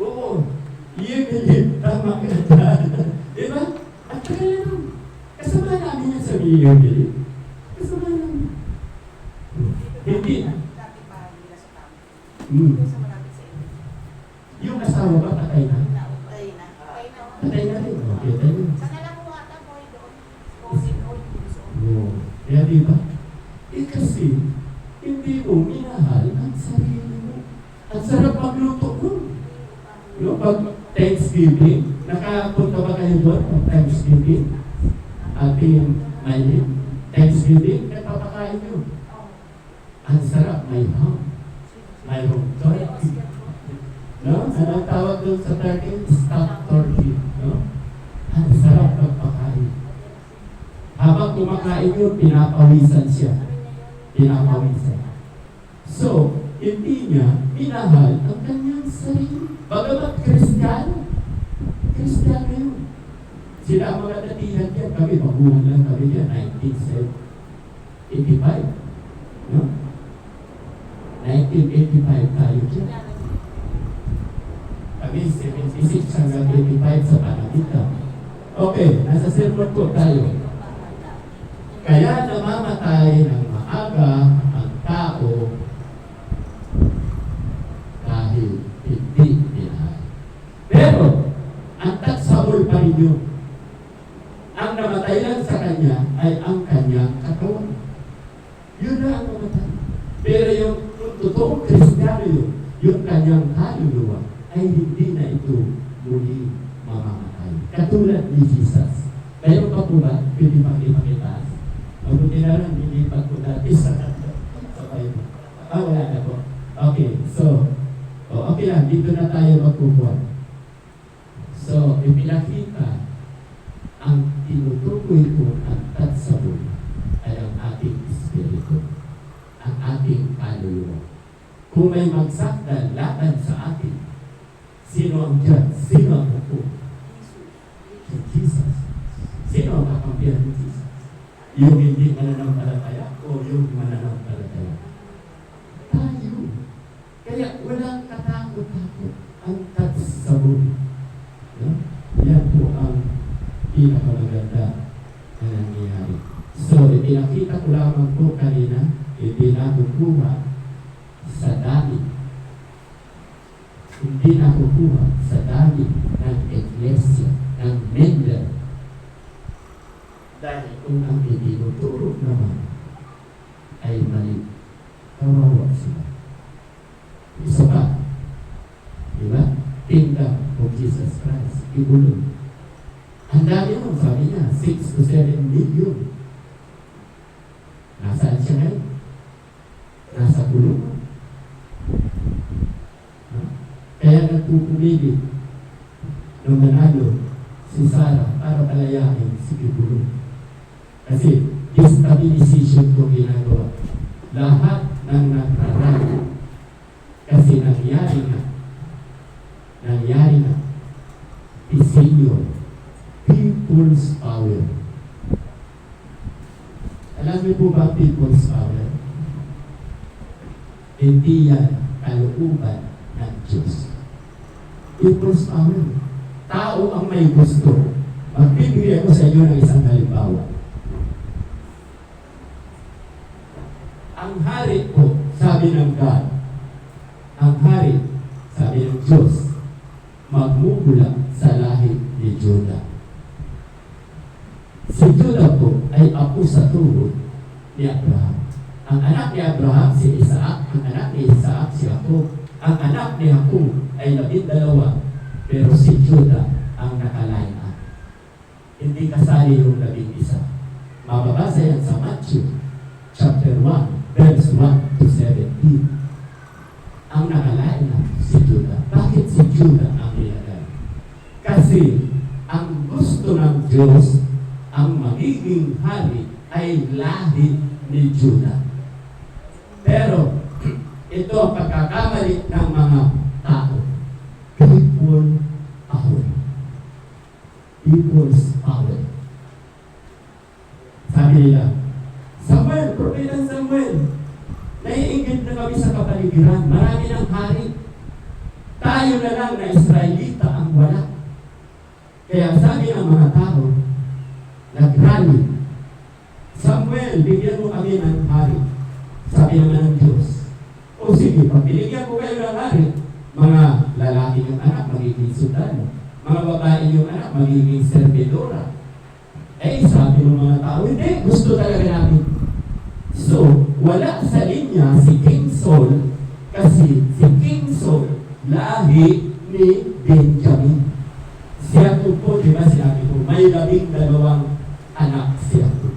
Oo. Yun. Tama ka dyan. Diba? At tagal na yun. Kasama namin yan sa Miyobili. Kasama namin. Hindi. Dati pa nila sa tama. Sa malapit sa inyo. Yung asawa ba patay na? Patay na. Patay di ba? Kasi, hindi mo minahal ang sarili mo. Ang sarap magluto mo. No? Pag Thanksgiving, nakapunta ba kayo doon pag Thanksgiving? Ating may Thanksgiving, napapakain nyo. Ang sarap, may ham. Mayroong turkey. No? Anong tawag doon sa turkey? Stuffed turkey. No? Ang sarap magpakain. Habang kumakain yun, pinapawisan siya. Pinapawisan. So, hindi niya minahal ang kanyang sarili. Bagamat Kristiyano. Kristiyano yun. Sila ang mga datihan yan. Kami, magulang lang kami yan. 1985. No? 1985 tayo dyan. Kami, 76 hanggang 85 sa Panamita. Okay, nasa sermon po tayo. Kaya namamatay ng maaga ang tao dahil hindi minahal. Pero, ang tagsabol pa rin yun. Ang namatay lang sa kanya ay ang kanyang katawan. Yun na ang namatay. Pero yung totoong Kristiyano yun, yung kanyang kaluluwa ay hindi na ito muli mamamatay. Katulad ni Jesus. Mayroon pa po ba? Pwede makipakitaas. Mabuti na lang, nilipat po dati sa Bible. Wala na po. Okay, so, okay lang, dito na tayo magpupuan. So, ipinakita ang tinutukoy ko ang tatsabon ay ang ating espiritu, ang ating kaluluwa. Kung may magsakdal laban sa atin, sino ang judge? Sino ang hukom? Si Jesus. Sino ang kakampihan ni Jesus? Yung hindi mananampalataya o yung mananampalataya? Tayo. Kaya walang katakot-takot ang tatsabon. No? Yan po ang pinakamaganda na nangyayari. So, ipinakita ko lamang po kanina, ipinakukuha sa dami. Hindi nakukuha sa dami ng iglesia, ng member. Dahil kung ang itinuturo naman ay mali, kawawa sila. Isa pa, di ba? Kingdom of Jesus Christ, ibulong. Ang dami mo, sabi niya, 6 to 7 million. Nasaan siya ngayon? Nasa kulungan. Kaya nagpupumili nung nanalo si Sarah para palayain si Kibulong. Kasi destabilization ko ginagawa. Lahat ng nagraraya. Kasi nangyari na. Isinyo. People's power. Alam niyo po ba people's power? Hindi yan kalooban ng Diyos. People's power. Tao ang may gusto. Magbibigay ko sa inyo ng isang halimbawa. Ang hari po, sabi ng God, ang hari, sabi ng Diyos, magmumula sa lahi ni Judah. Si Judah po ay apo sa tuhod ni Abraham. Ang anak ni Abraham si Isaac, ang anak ni Isaac si Jacob. Ang anak ni Jacob ay 12, pero si Judah ang nakalayan. Hindi kasali yung 11. Mababasa yan sa Matthew chapter 1, verse 1 to 17. Ang nakalayan si Judah. Bakit si Judah ang nilagay? Kasi ang gusto ng Diyos, ang magiging hari ay lahi ni Judah. Pero ito ang pagkakamali ng mga tao. People power. People's power. Sabi nila, Samuel, propeta Samuel, naiingit na kami sa kapaligiran. Marami ng hari. Tayo na lang na Israelita ang wala. Kaya sabi ng mga tao, nagrally, Samuel, bigyan mo kami ng hari. Sabi naman ng Diyos, o sige, pag binigyan ko kayo ng hari, mga lalaki yung anak, magiging sundalo. Mga babae yung anak, magiging servidora. Eh, sabi ng mga tao, hindi, gusto talaga namin. So, wala sa linya si King Saul kasi si King Saul lahi ni Benjamin. Siya po, di ba sinabi ko, may 12 anak siya po.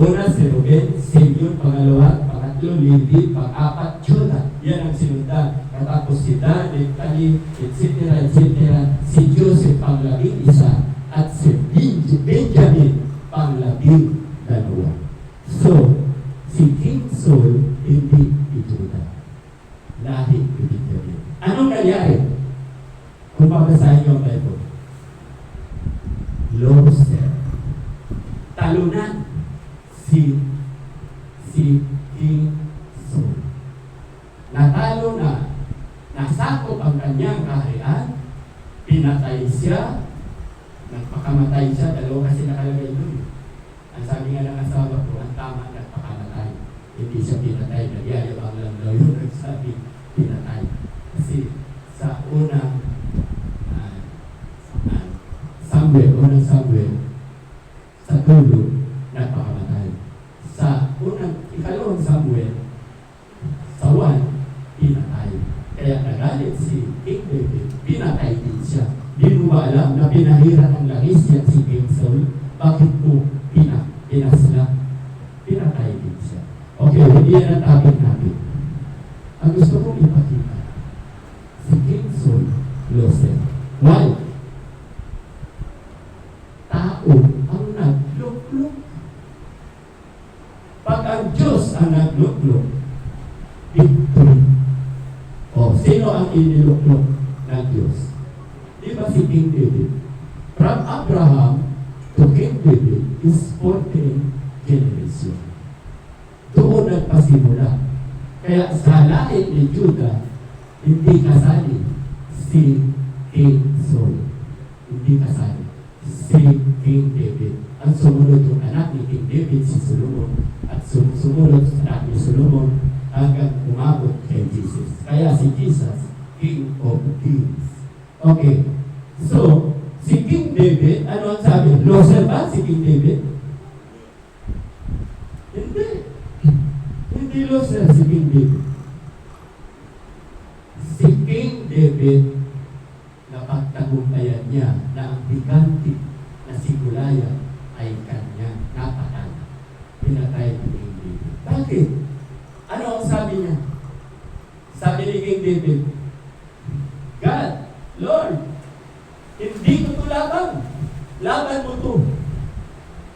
Una si Ruben, Simeon, pangalawa, pangatlo, Levi, pang-apat, Judah. Yan ang sinundan. Katapos si Dan, Nephtali, etc., si Joseph pang-11, at si Benjamin pang-12. So, si King Saul, hindi Judah. Lahi ni Benjamin. Anong nangyari? Kung babasahin niyo ang Bible, loser. Talunan si King Saul. Natalo na, nasakop ang kanyang kaharian, pinatay siya, nagpakamatay siya, dalawa kasi nakalagay doon. Ang sabi nga ng asawa ko, ang tama nagpakamatay. Hindi siya pinatay, nagyayabang lang daw yun, nagsabi, pinatay. Kasi sa unang unang Samuel, sa dulo, nagpakamatay. Sa ikalawang Samuel, sa 1, pinatay. Kaya nagalit si King David, pinatay din siya. Di mo ba alam na pinahiran ng langis yan si King Saul? Bakit mo pinasla? Pinatay din siya. Okay, hindi yan ang topic natin. Ang gusto kong ipakita, si King Saul, loser. Why? Tao ang nagluklok. Pag ang Diyos ang nagluklok, victory. O, sino ang iniluklok ng Diyos? Di ba si King David? From Abraham to King David is 14 generation. Doon nagpasimula. Kaya sa lahi ni Judah, hindi kasali si King Saul. Hindi kasali si King David. Ang sumunod yung anak ni King David, si Solomon. At sumunod sa anak ni Solomon hanggang umabot kay Jesus. Kaya si Jesus, King of Kings. Okay. So, si King David, ano ang sabi? Loser ba si King David? Hindi. Hindi loser si King David. Si King David, napagtagumpayan niya na ang biganti na si Goliath ay kanyang napatay. Pinatay ni King David. Bakit? Ano ang sabi niya? Sabi ni King David, God, Lord, hindi ko ito laban. Laban mo ito.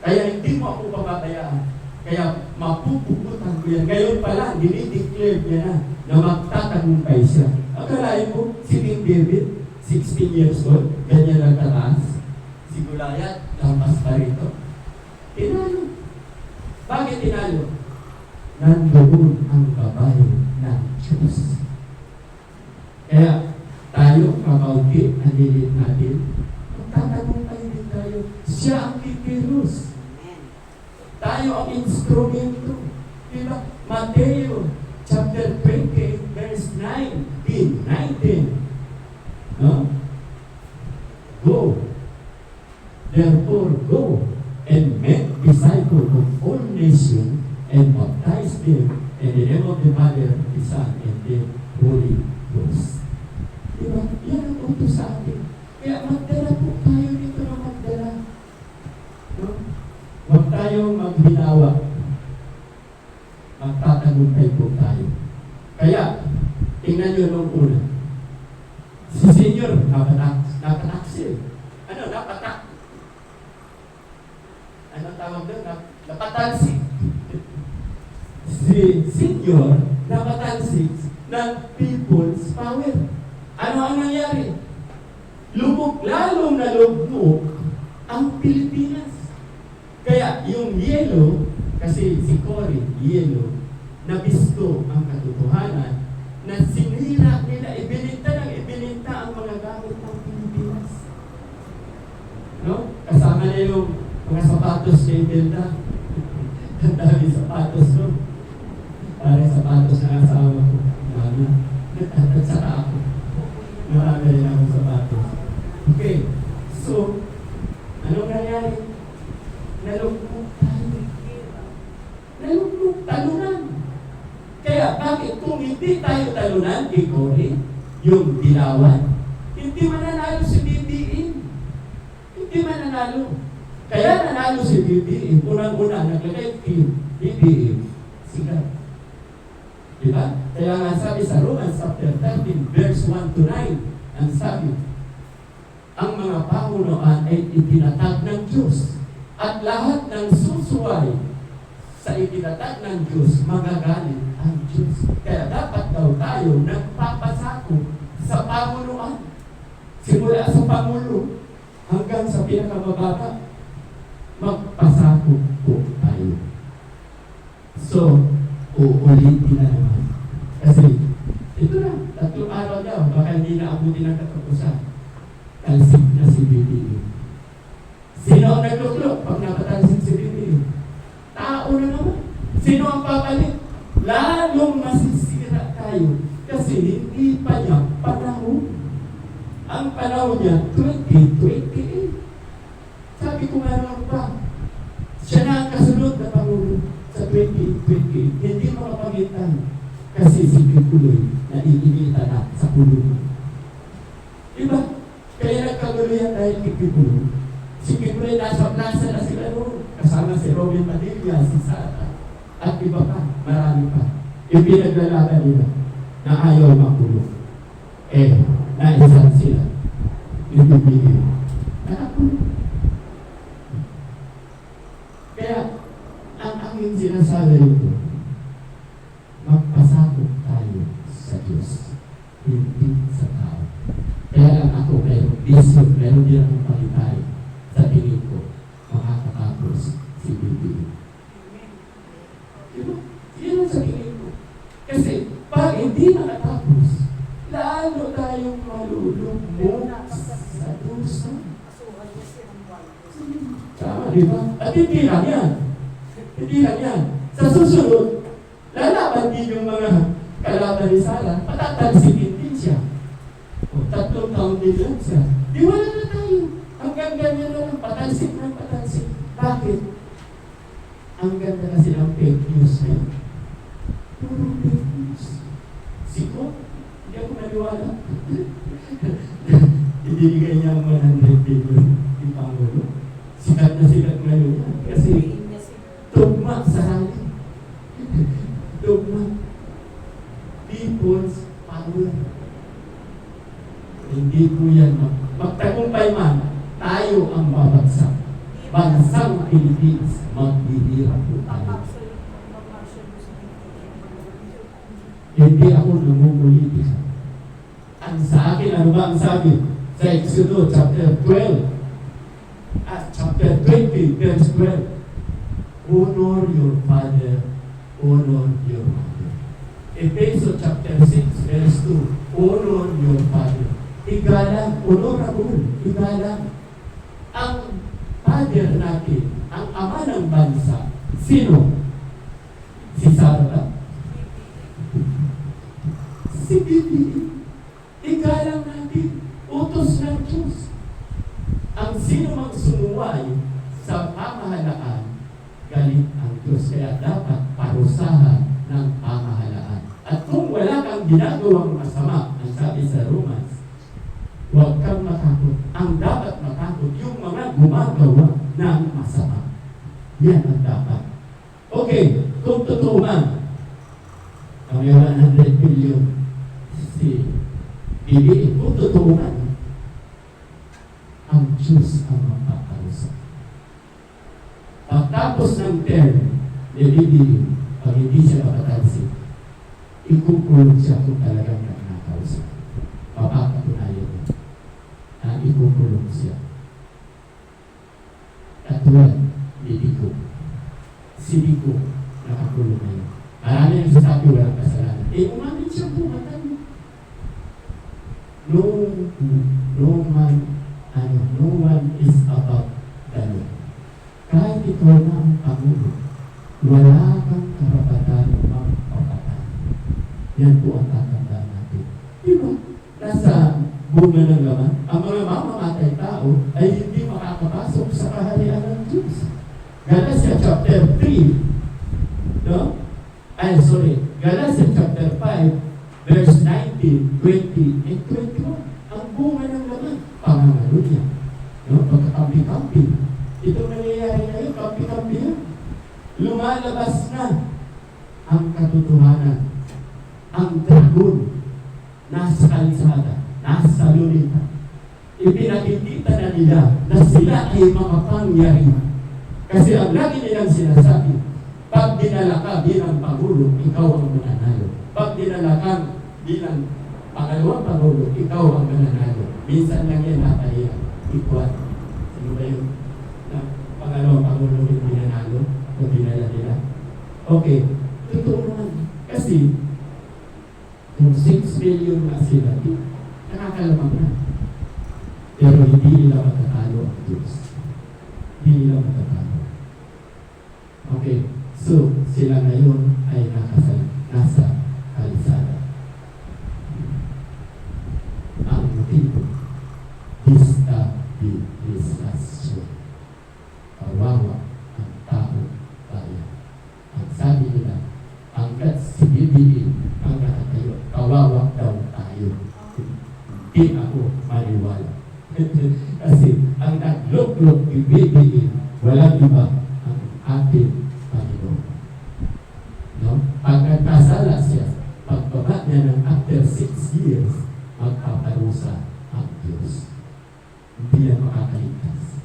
Kaya hindi mo ako papabayaan. Kaya mapupugutan ko yan. Ngayon pala, dinideclare niya na magtatagumpay siya. Akalain mo, si King David, 16 years old, ganyan ang kataas. Si Goliath, lampas pa rito. Tinalo. Bakit tinalo? Nandoon ang babae ng Diyos. Kaya, tayo, kamauti, nalilit natin, magtatagumpay din tayo. Siya ang kikilos. Tayo ang instrumento. Diba? Mateo, chapter 28, verse 19. No? Go. Therefore, go and make disciples of all nations and baptize them in the name of the Father, the Son, and the Holy Ghost. Diba? Yan ang utos sa atin. Kaya magdala po tayo dito na magdala. No? Huwag tayong maghinawa. Magtatagumpay po tayo. Kaya, tingnan nyo nung una. Si Senior, napataksil. Ano, napatak? Anong tawag doon? Napatansik. Si Senior, napatansik ng people's power. Ano ang nangyari? Lalong nalugmok ang Pilipinas. Kaya yung yellow, kasi si Cory, yellow, nabisto ang katotohanan na sinira nila, ibininta ang mga gamit ng Pilipinas. No? Kasama na yung mga sapatos kay Delta. Ang dami sapatos ko. Parang sapatos na asawa ko. At saka ako. Marami rin akong sapatos. Okay. So, anong nangyari? Nalugmok tayo. Nalugmok. Talunan. category, yung dilawan, hindi mananalo si BBM. Hindi mananalo. Kaya nanalo si BBM. Unang-una, naglagay team, BBM, sigat. Diba? Kaya nga sabi sa Romans chapter 13, verse 1 to 9, ang sabi, ang mga pamunuan ay itinatag ng Diyos at lahat ng susuway sa itinatag ng Diyos, magagalit ang Diyos. Kaya dapat daw tayo nagpapasako sa pamunuan. Simula sa Pangulo hanggang sa pinakamababa, magpasako po tayo. So, uulitin na naman. Kasi, ito na, 3 araw daw, baka hindi na abutin ng katapusan. Talsik na si BBM. Sino ang nagluklok pag napatalsik si BBM? Tao na naman. Sino ang papalit? Lalong masisira tayo kasi hindi pa niya panahon. Ang panahon niya, 2028. Sabi ko meron pa. Siya na ang kasunod na Pangulo sa 2028. Hindi makapagitan kasi si Piculoy na iinita na sa kulungan. Diba? Kaya nagkagulo yan dahil kay Piculoy. Si Piculoy nasa plaza na sila noon. Kasama si Robin Padilla, si Sara, at iba pa, marami pa. Ipinaglalaban nila na ayaw makulong. Naisan sila. Ibibigay. Nakakulong. Kaya, ang aking sinasabi rito, magpasakot tayo sa Diyos, hindi sa tao. Kaya lang ako, meron din akong palitay sa tingin ko, makakatapos si BBM. Diba? Yan ang sa tingin ko. Kasi, pag hindi nakatapos, lalo tayong malulugmok sa dusa. Tama, di ba? At hindi lang yan. Hindi lang yan. Sa susunod, lalaban din yung mga kalaban ni Sara, patatalsikin din siya. O, 3 taon din lang siya. Di wala na tayo. Hanggang ganyan na lang, patalsik ng patalsik. Bakit? Ang ganda kasi ng fake news na yun. Puro fake news. Siko? Hindi ako maniwala. Ibigay niya ang 100 billion di Pangulo. Sikat na sikat ngayon yan. Kasi tugma sa hali. Tugma. People's power. Hindi po yan magtagumpay man, tayo ang babagsak. Bansang Philippines, magbihirap po tayo. Hindi ako namumulitis. Ang sa akin, ano ba ang sabi? Sa Exodus chapter 12, chapter 20, verse 12. Honor your father, honor your mother. Ephesians chapter 6, verse 2. Honor your father. Igalang, honorable, igalang. Ang father natin, ang ama ng bansa, sino? Si Sara. Si BBM. Igalang natin, utos ng Diyos. Ang sino mang sumuway sa pamahalaan, galit ang Diyos. Kaya dapat parusahan ng pamahalaan. At kung wala kang ginagawang masama, ang sabi sa Romans, huwag kang matakot. Ang dapat matakot, yung mga gumagawa ng masama. Yan ang dapat. Okay, kung totoo man, ang 100 billion si BBM, kung totoo man, ang Diyos ang magpaparusa. Pagtapos ng term, BBM, pag hindi siya makatalsik, ikukulong siya kung talagang nagnakaw siya. Papapatunayan niya na ikukulong siya. Katulad ni Dico. Si Dico, nakakulong na yun. Marami ang sasabi walang kasalanan. Umamin siya bumatan mo. No one is above the law. Kahit ikaw na ang Pangulo, wala kang karapatan magpapatay. Yan po ang tatandaan natin. Diba? Nasa bunga ng laman, ang mga mamamatay tao ay hindi makakapasok sa kaharian ng Diyos. Galatia chapter 3, no? Galatia chapter 5, verse 19. ano niya. No? Pagkakampi-kampi. Itong nangyayari ngayon, kampi-kampi yan. Lumalabas na ang katotohanan. Ang dragon nasa kalsada, nasa lunita. Ipinakikita na nila na sila ay makapangyarihan. Kasi ang lagi nilang sinasabi, pag dinala ka bilang Pangulo, ikaw ang mananalo. Pag dinala ka bilang pangalawang Pangulo, ikaw ang mananalo. Minsan lang yan natalihan. Ikwat. Ano ba yun? Na pangalawang Pangulo yung binanalo o dinala nila? Okay. Totoo naman. Kasi kung 6 million na sila, nakakalamang na. Pero hindi nila matatalo ang Diyos. Hindi nila matatalo. Okay. So, sila ngayon ay nasa kalsada. Ang motibo, destabilisasyon. Kawawa ang tao bayan. Ang sabi nila, hanggat si BBM ang nakatayo, kawawa daw tayo. Hindi ako maniwala. Kasi ang naglog-log ni BBM, walang iba ang ating Panginoon. No? Pag nagkasala siya, pagbaba niya ng after 6 years, magpaparusa ang Diyos. Hindi yan makakaligtas.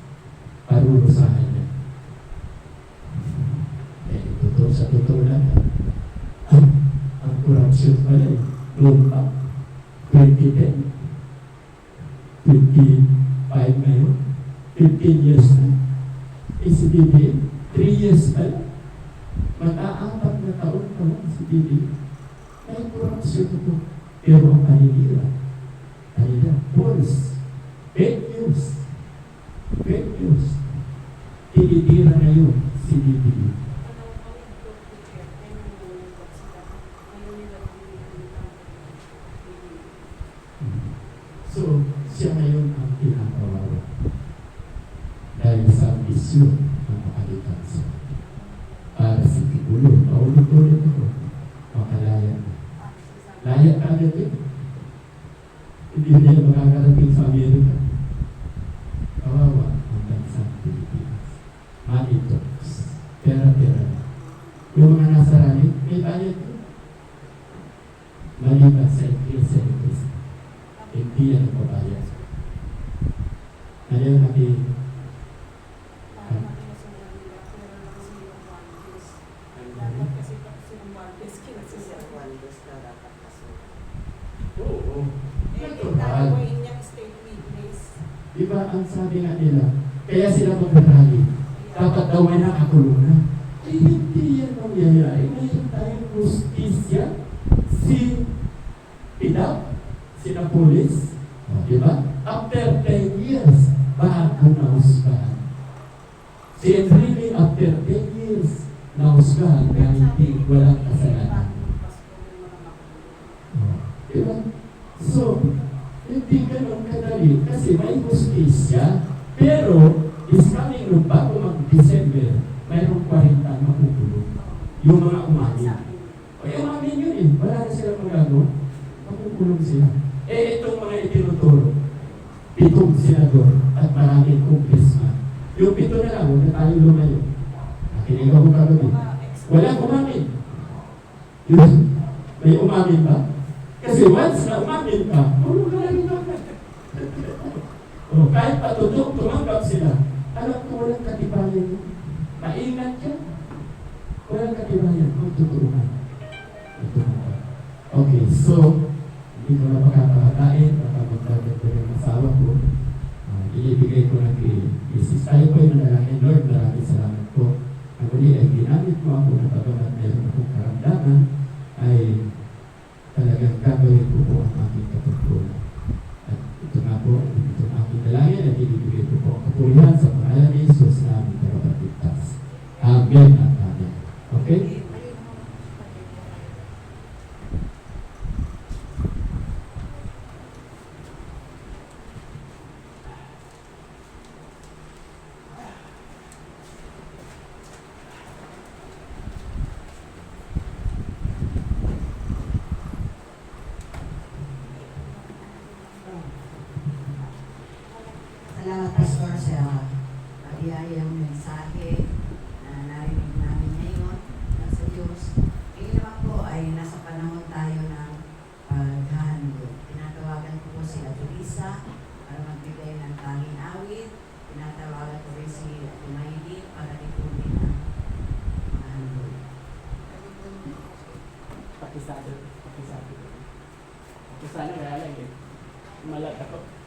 Parurusahan niya. Sa totoo lang, ang corruption pala eh. Noon pa, 2010, 25 ngayon, 15 years na. Si BBM, 3 years pa lang. Mata-apat na taon pa lang si BBM. May corruption ito. Pero ang paninira, false, fake news. Fake news. Tinitira na yun si BBM. So, siya ngayon ang pinakawawa. Dahil sa ambisyon ng makalitas. Para si Tigulo, paulit-ulit ako, makalaya na. Laya ka agad yun. Hindi niya makakarating sa Amerika. Kawawa ang bansang Pilipinas. Money talks. Pera-pera na. Yung mga nasa rally, may bayad yun. Maliban sa increase. Hindi yan ang pabayas. Ayaw natin diba ang sabi nga nila, kaya sila mag-rally, dapat daw may nakakulong na. Eh, hindi yan mangyayari. Mayroon tayong justisya, si Pidap, sina pulis, diba? After 10 years, bago nahusgahan. Si Enrique, after 10 years, nahusgahan dahil hindi walang kasalanan. Diba? So, hindi ganun kadali kasi may justisya, pero is coming nung bago mag-December, mayroong 40 makukulong. Yung mga umamin. O yung umamin yun eh, wala na sila magagawa. Makukulong sila. Eh, itong mga itinuturo, 7 senador at maraming congressman. Yung 7 na lang, huwag na tayo lumayo. Nakinig ako kagabi. Walang umamin. Yun, may umamin ba? Kasi once na umamin ka, tulong ka lang ito. Kahit patutok, tumanggap sila. Alam ko, walang katibayan yun. Maingat yan. Walang katibayan. Magtuturuan. Okay, so, hindi ko na makakahatain, baka magdagdag ng asawa ko. Ilibigay ko lang kay Mrs. Tayo po yung manalangin, Lord, maraming salamat po. Ang muli ay ginamit mo ako na pagamat meron akong karamdaman, ay talagang gagawin ko po ang aking katungkulan. At ito nga po, itong aking dalangin ay binibigay ko po ang kapulihan sa pangalan ni Jesus na aming karapatigtas. Amen at amen. Okay? Salamat, Pastor, sa biyayang mensahe na narinig namin ngayon sa Diyos. Ngayon naman po ay nasa panahon tayo ng paghandog. Tinatawagan ko po si Ate Lisa para magbigay ng tanging awit. Tinatawagan ko rin si Ate Maylin para lipunin ang paghandog. Pakisado. Pakisado kaya lang eh. Malat ako.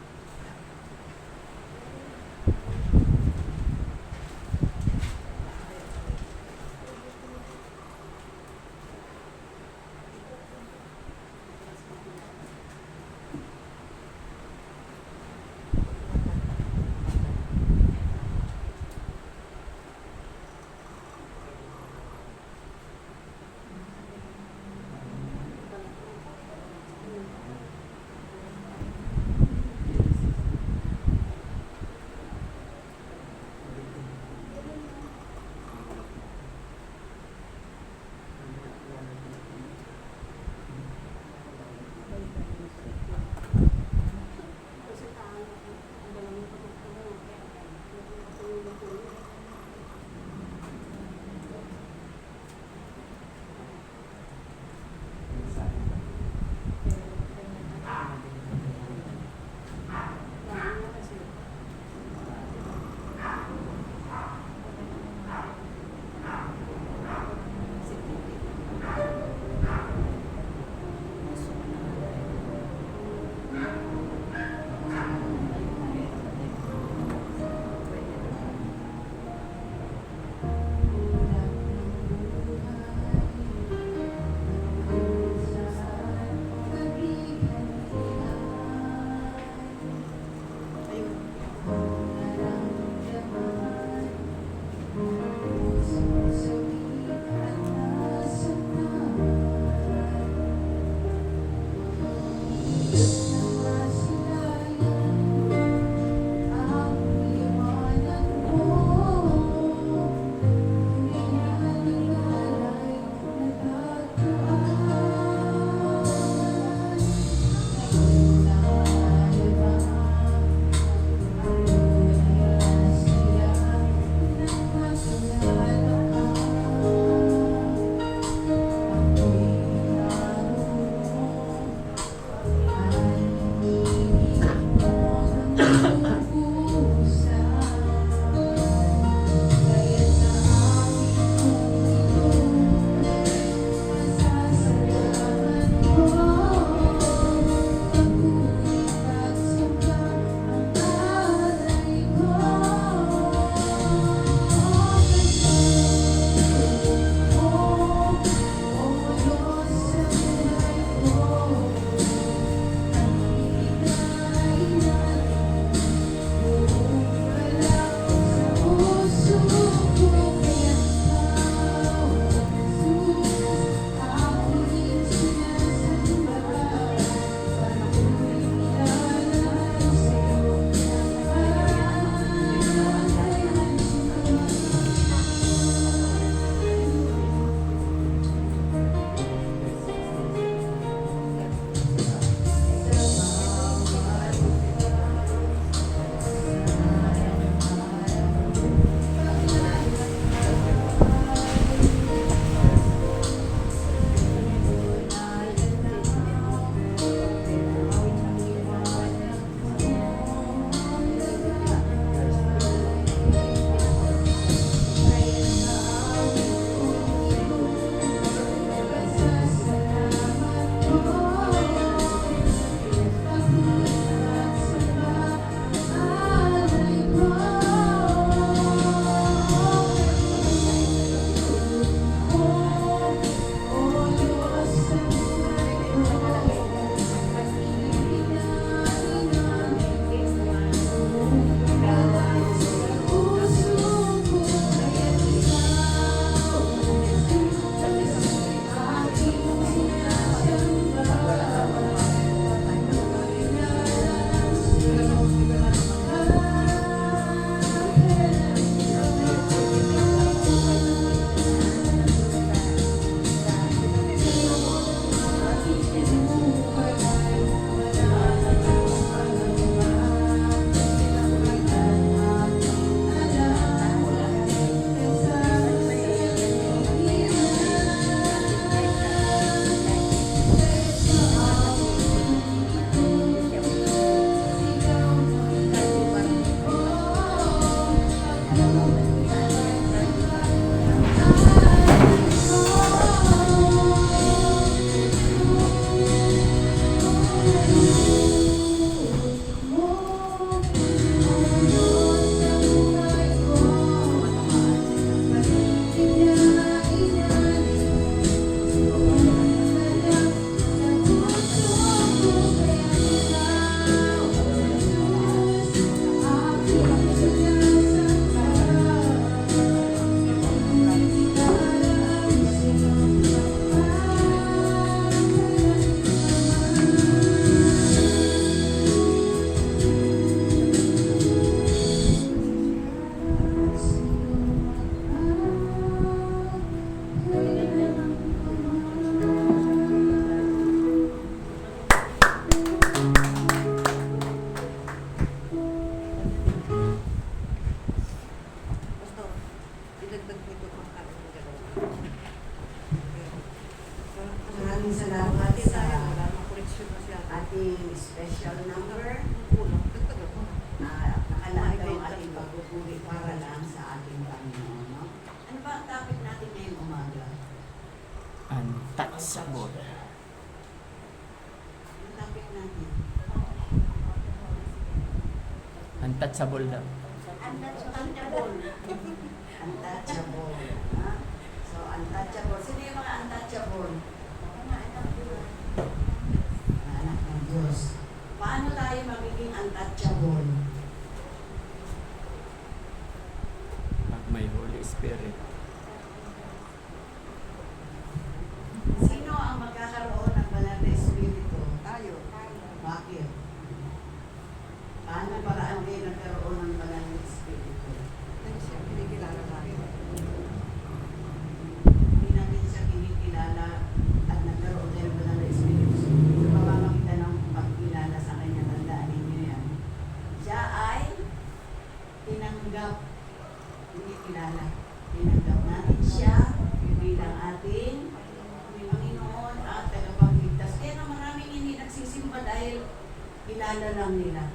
pagpupuri para lang sa ating Panginoon. No? Ano ba ang topic natin ngayong umaga? Untouchable. Ang topic natin? Untouchable daw. Untouchable. Untouchable. Ha? So, untouchable. Sino yung mga untouchable? Mga anak ng Diyos. Paano tayo magiging untouchable? Pag may Holy Spirit. Sino ang magkakaroon ng banal na Espiritu? Tayo. Bakit? Paano paraan kayo nagkaroon ng banal na Espiritu? Kinikilala natin. Hindi natin siya kinikilala at nagkaroon tayo ng banal na Espiritu. Sa pamamagitan ng pagkilala sa kanya, tandaan ninyo yan. Siya ay tinanggap, hindi kilala. Tinanggap natin siya bilang ating Panginoon at tagapagligtas. Kaya na maraming hindi nagsisimba dahil kilala lang nila.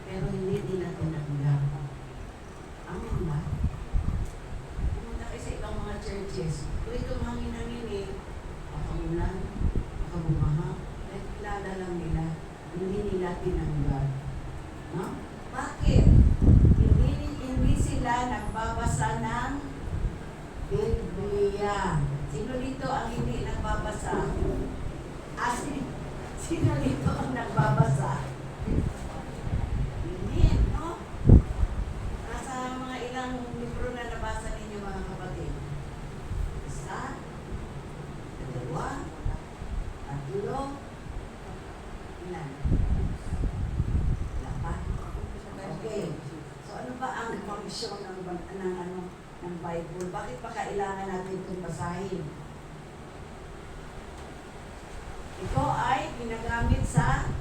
Pero hindi nila tinanggap. Amen ba? Pumunta kayo sa ibang mga churches. Tuwing tumangin-hangin makamulan, makabumaha. Dahil kilala lang nila. Hindi nila tinanggap. No? Bakit? Hindi sila nagbabasa ng Biblia. Sino dito ang hindi nagbabasa? Sino dito ang nagbabasa? Hindi, no? Nasa mga ilang libro na nabasa ninyo mga kapatid. 1, 2, 3, ilan? Wala pa? Okay. So ano ba ang function ng Bible? Bakit pa kailangan natin itong basahin? Ito ay ginagamit sa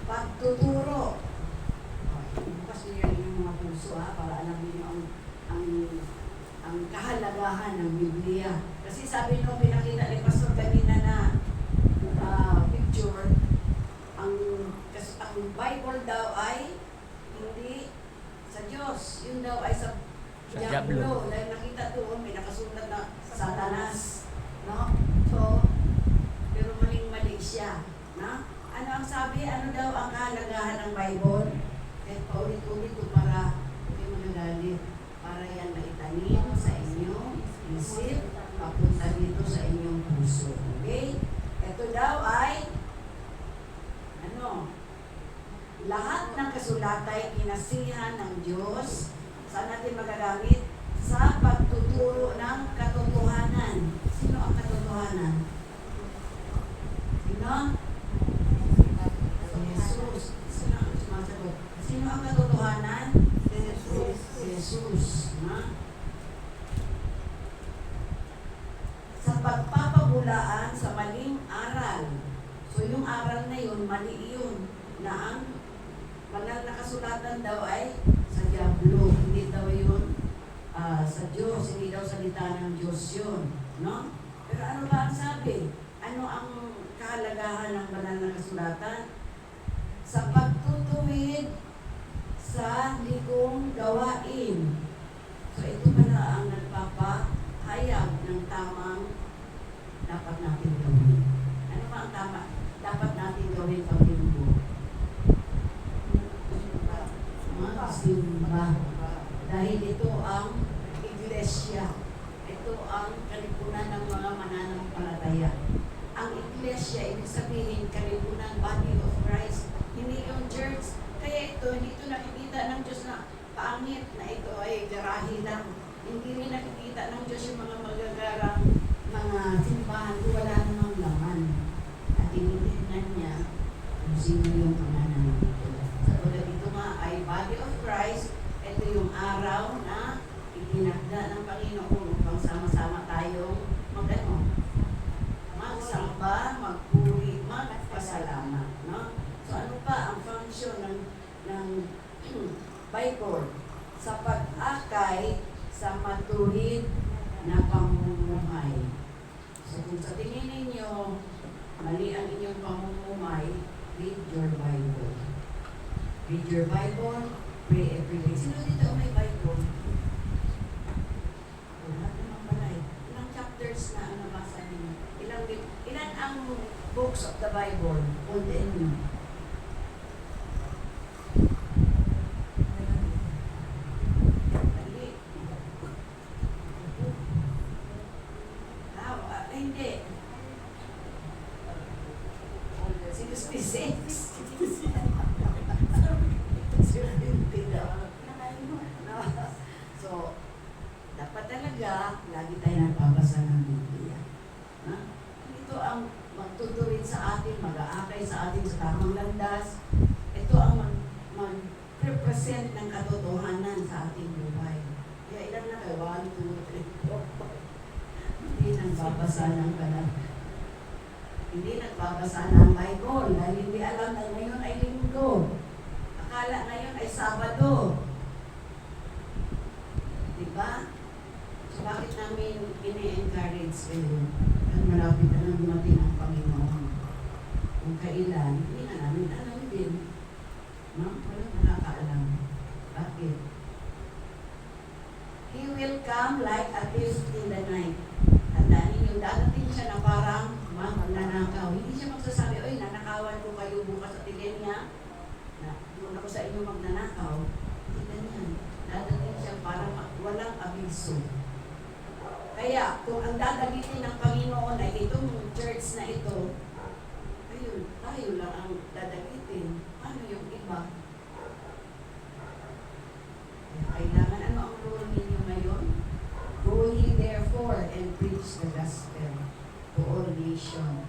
pagtuturo. Bukas niyo yung mga puso para alam niyo ang kahalagahan ng Biblia. Kasi sabi nung pinakita ni Pastor kanina na picture, ang Bible daw ay hindi sa Diyos. Yun daw ay sa Diablo. Diablo. Dahil nakita doon, may nakasulat na Satanas. No? So, pero maling-mali siya. No? Ano ang sabi? Ano daw ang kahalagahan ng Bible? Kahit paulit-ulit ko para hindi magagalit. Para yan maitanim sa inyong isip, papunta dito sa inyong puso. Okay? Ito daw ay lahat ng kasulatay kinasihan ng Diyos. Saan natin magagamit? Sa pagtuturo ng katotohanan. Sino ang katotohanan? Sino? Jesus. Sino ang sumasagot? Sino ang katotohanan? Jesus. Jesus. Sa pagpapabulaan sa maling aral. So yung aral na yun, mali yun. Na ang banal na kasulatan daw ay sa Diablo. Hindi daw yun sa Diyos. Hindi daw salita ng Diyos yun. No? Pero ano ba ang sabi? Ano ang kahalagahan ng banal na kasulatan? Sa pagtutuwid sa ligong gawain. So ito pala ang nagpapahayag ng tamang dapat natin gawin. Ano ba ang tama dapat natin gawin pag linggo? Magsimba. Dahil ito ang iglesia. Ito ang kalipunan ng mga mananampalataya. Ang iglesia, ibig sabihin, kalipunan, body of Christ. Hindi yung church. Kaya ito, hindi ito nakikita ng Diyos na pangit na ito ay garahe lang. Hindi rin nakikita ng Diyos yung mga magagarang mga simbahan kung wala namang laman. At tinitignan niya kung sino yung mga nandito. Sa tulad dito nga ay body of Christ. Ito yung araw na itinakda ng Panginoon upang sama-sama tayong magsamba, magpuri, magpasalamat. No? So ano pa ang function ng Bible? Sa pag-akay sa matuwid na pamumuhay. So kung sa tingin ninyo, mali ang inyong pamumuhay, read your Bible. Read your Bible, pray every day. Sino dito may Bible? ang books of the Bible. Puntiin nyo. Dali. Hindi. 66. 70 daw. No. So, dapat talaga, lagi tayo nagbabasa ng Biblia. Ha? Ito ang magtuturin sa atin, mag-aakay sa atin sa tamang landas. Ito ang mag-represent ng katotohanan sa ating buhay. Kaya ilan na kayo? 1, 2, 3, 4. Hindi nagbabasa ng banal. Hindi nagbabasa ng Bible dahil hindi alam na ngayon ay linggo. Akala ngayon ay Sabado. Diba? So bakit namin ini-encourage kayo? Ang malapit na nang dumating ang Panginoon. Kung kailan, hindi na namin alam din. No? Walang nakakaalam. Bakit? He will come like a thief in the night. Tandaan ninyo, dadating siya na parang magnanakaw. Hindi siya magsasabi, oy, nanakawan ko kayo bukas at tigyan niya. Doon ako sa inyo magnanakaw. Hindi ganyan. Dadating siya parang walang abiso. Kaya, kung ang dadagitin ng Panginoon ay itong church na ito, ayun, tayo lang ang dadagitin. Ano yung iba? Kailangan ano ang role ninyo ngayon? Go ye therefore and preach the gospel to all nations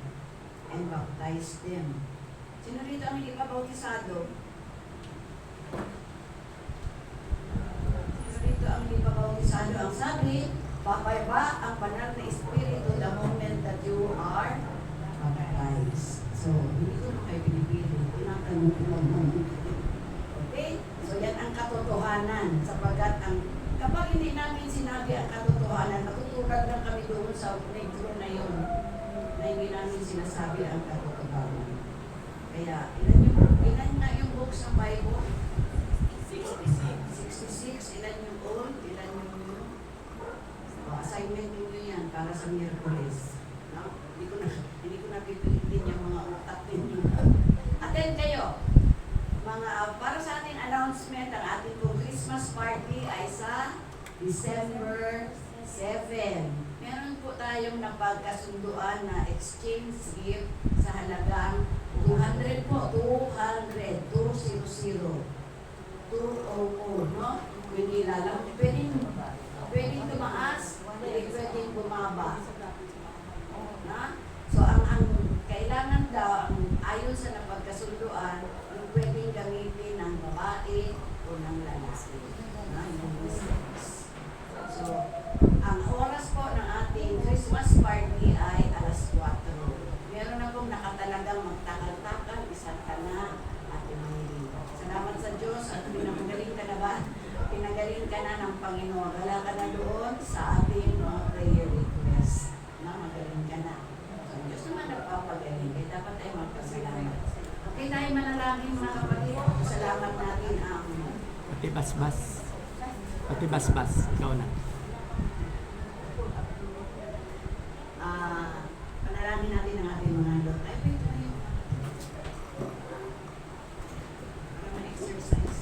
and baptize them. Sino rito ang hindi pa bautisado? Sino rito ang hindi pa bautisado? Ang sabi, papayba ang banal na Espiritu the moment that you are baptized. So, hindi ko na kayo pinipili. Tinatanong ko lang naman. Okay? So, yan ang katotohanan. Sapagkat kapag hindi namin sinabi ang katotohanan, matutulad lang kami doon sa negro na yun na hindi namin sinasabi ang katotohanan. Kaya, ilan na yung books ng Bible? 66. Ilan yung old? Ilan yung new? Assignment nyo yan para sa Miyerkules. No? Hindi ko na pipilitin yung mga utak ninyo. Attend kayo. Para sa ating announcement, ang ating Christmas party ay sa December 7. Meron po tayong napagkasunduan na exchange gift sa halagang 200 po, 200, 200, no? Hindi lalang, pwedeng tumaas, pwedeng bumaba. Na? So, ang kailangan daw, ayon sa napagkasunduan, yung pwedeng gamitin ng babae o ng lalaki. Na? Yung sex. So, ang oras po ng ating Christmas party ay alas 4. Meron akong nakatalagang magtakal-takal, isang ka na, Ate Mary. Salamat sa Diyos at pinagaling ka na ba? Pinagaling ka na ng Panginoon. Wala ka na doon sa ating mga prayer request. Na magaling ka na. So, Diyos naman nagpapagaling. Kaya dapat tayo magpasalamat. Okay tayo manalangin mga kapatid. Salamat natin ang Pati basbas. Pati basbas. Ikaw na. panalangin natin ang ating mga Lord. Ay, wait tayo. Para ma-exercise.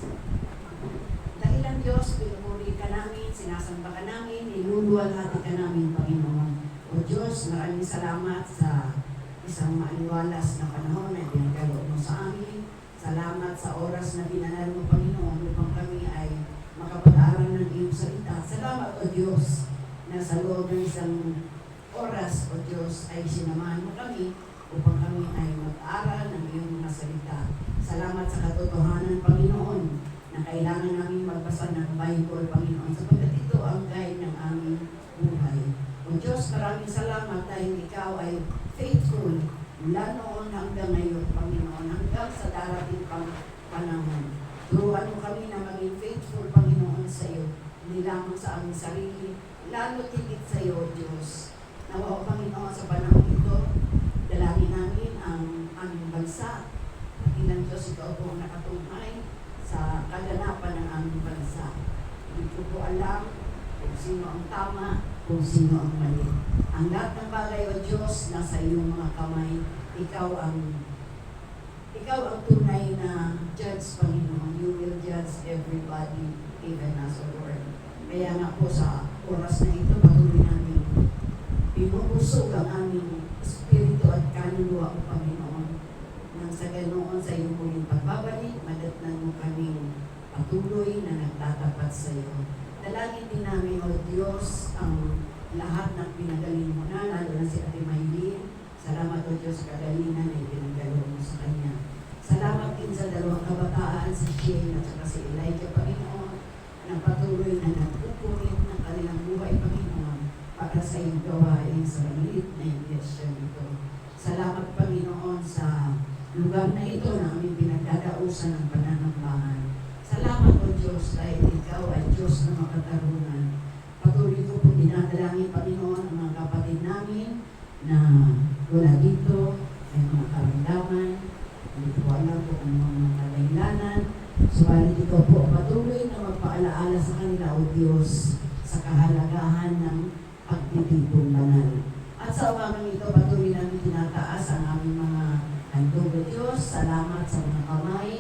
Dahilan Diyos, pinupuri ka namin, sinasamba ka namin, niluluwalhati ka namin, Panginoon. O Diyos, maraming salamat sa isang maaliwalas na panahon na pinagkaloob mo sa amin. Salamat sa oras na binanal mo, Panginoon, upang kami ay makapag-aral ng iyong salita. Salamat, O Diyos, na sa loob ng isang oras, O Diyos, ay sinamahan mo kami upang kami ay mag-aral ng iyong mga salita. Salamat sa katotohanan, Panginoon, na kailangan namin magbasa ng Bible, Panginoon, sapagkat ito ang guide ng aming buhay. O Diyos, maraming salamat dahil ikaw ay faithful mula noon hanggang ngayon, Panginoon, hanggang sa darating pang panahon. Turuan mo kami na maging faithful, Panginoon, sa iyo, hindi lamang sa aming sarili, lalo tigit sa iyo, Diyos. Nawa, Panginoon, sa panahon ito, dalangin namin ang aming bansa. At ilang Diyos, ikaw po ang nakatunghay sa kaganapan ng aming bansa. Hindi ko po alam kung sino ang tama, kung sino ang mali. Ang lahat ng bagay, O Diyos, nasa iyong mga kamay. Ikaw ang tunay na judge, Panginoon. You will judge everybody, even us, O Lord. Kaya nga po sa oras na ito, patuloy namin pinubusog ang aming espiritu at kaluluwa, O Panginoon. Nang sa ganoon, sa iyong muling pagbabalik, madatnan mo kaming patuloy na nagtatapat sa iyo. Dalangin din namin, O Diyos, ang lahat ng pinagaling mo na, lalo na si Ate Maylene. Salamat, O Diyos, sa kagalingan na ipinagdalo mo sa kanya. Salamat din sa dalawang kabataan, si Shane at saka si Elijah, Panginoon, na patuloy na nagpupunit ng kanilang buhay, Panginoon, para sa iyong gawain sa maliit na iglesia nito. Salamat, Panginoon, sa lugar na ito na aming pinagdadausan ng pananambahan. Salamat, O Diyos, dahil ikaw ay Diyos na makatarungan. Patuloy ko po dinadalangin, Panginoon, ang mga kapatid namin na wala dito, may mga karamdaman, hindi ko alam kung ano mga kadahilanan. Subalit ito po patuloy na magpaalaala sa kanila, O Diyos, sa kahalagahan ng pagtitipong banal. At sa umagang ito, patuloy namin tinataas ang aming mga handog, O Diyos. Salamat sa mga kamay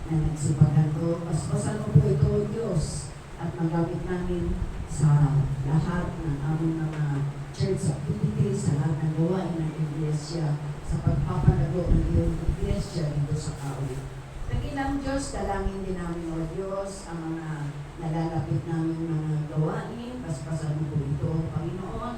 na nagsipaganto. Paspasan mo po ito, O Diyos, at magamit namin sa lahat ng aming mga church activities, sa lahat ng gawain ng iglesia, sa pagpapalago ng iyong iglesia dito sa Kawi. Nagilang Diyos, dalangin din namin, O Diyos, ang mga nalalapit namin mga gawain. Paspasan mo po ito, Panginoon,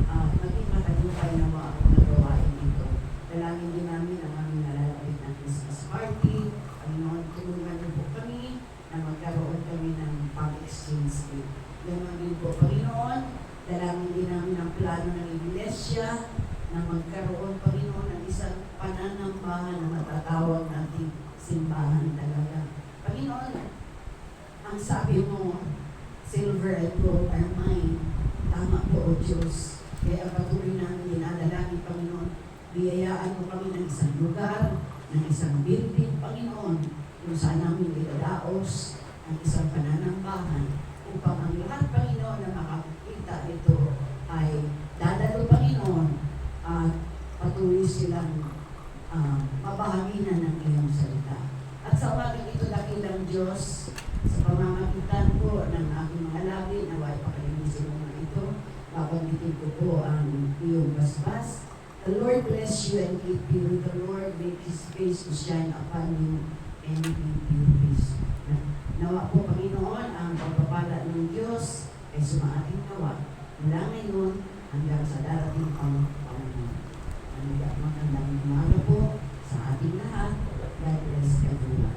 at maging matagumpay na mga gawain ito. Dalangin din namin ang aming nalalapit na Christmas party. Panginoon, tulungan niyo po kami na magkaroon kami ng pag-exchange gift. Ganon din po, Panginoon, dalangin din namin ang plano ng iglesia na magkaroon, Panginoon, ng isang pananambahan na matatawag nating simbahan talaga. Panginoon, ang sabi mo, silver and gold are mine. Tama po, O Diyos. Kaya patuloy namin dinadalangin, Panginoon, biyayaan mo kami ng isang lugar, ng isang building, Panginoon, kung saan namin idadaos ang isang pananambahan upang ang lahat, Panginoon, na makakita ito ay dadalo, Panginoon, at patuloy silang mabahanginan ng iyong salita. At sa umagang ito, dakilang Diyos, sa pamamagitan po ng aking mga labi, naway pakalinisin mo na ito, babanggitin ko po ang iyong basbas. The Lord bless you and keep you. The Lord make His face to shine upon you and give you peace. Nawa po, Panginoon, ang pagpapala ng Diyos ay sumaating nawa mula ngayon hanggang sa darating pang panahon. Magandang umaga po sa ating lahat. God bless everyone.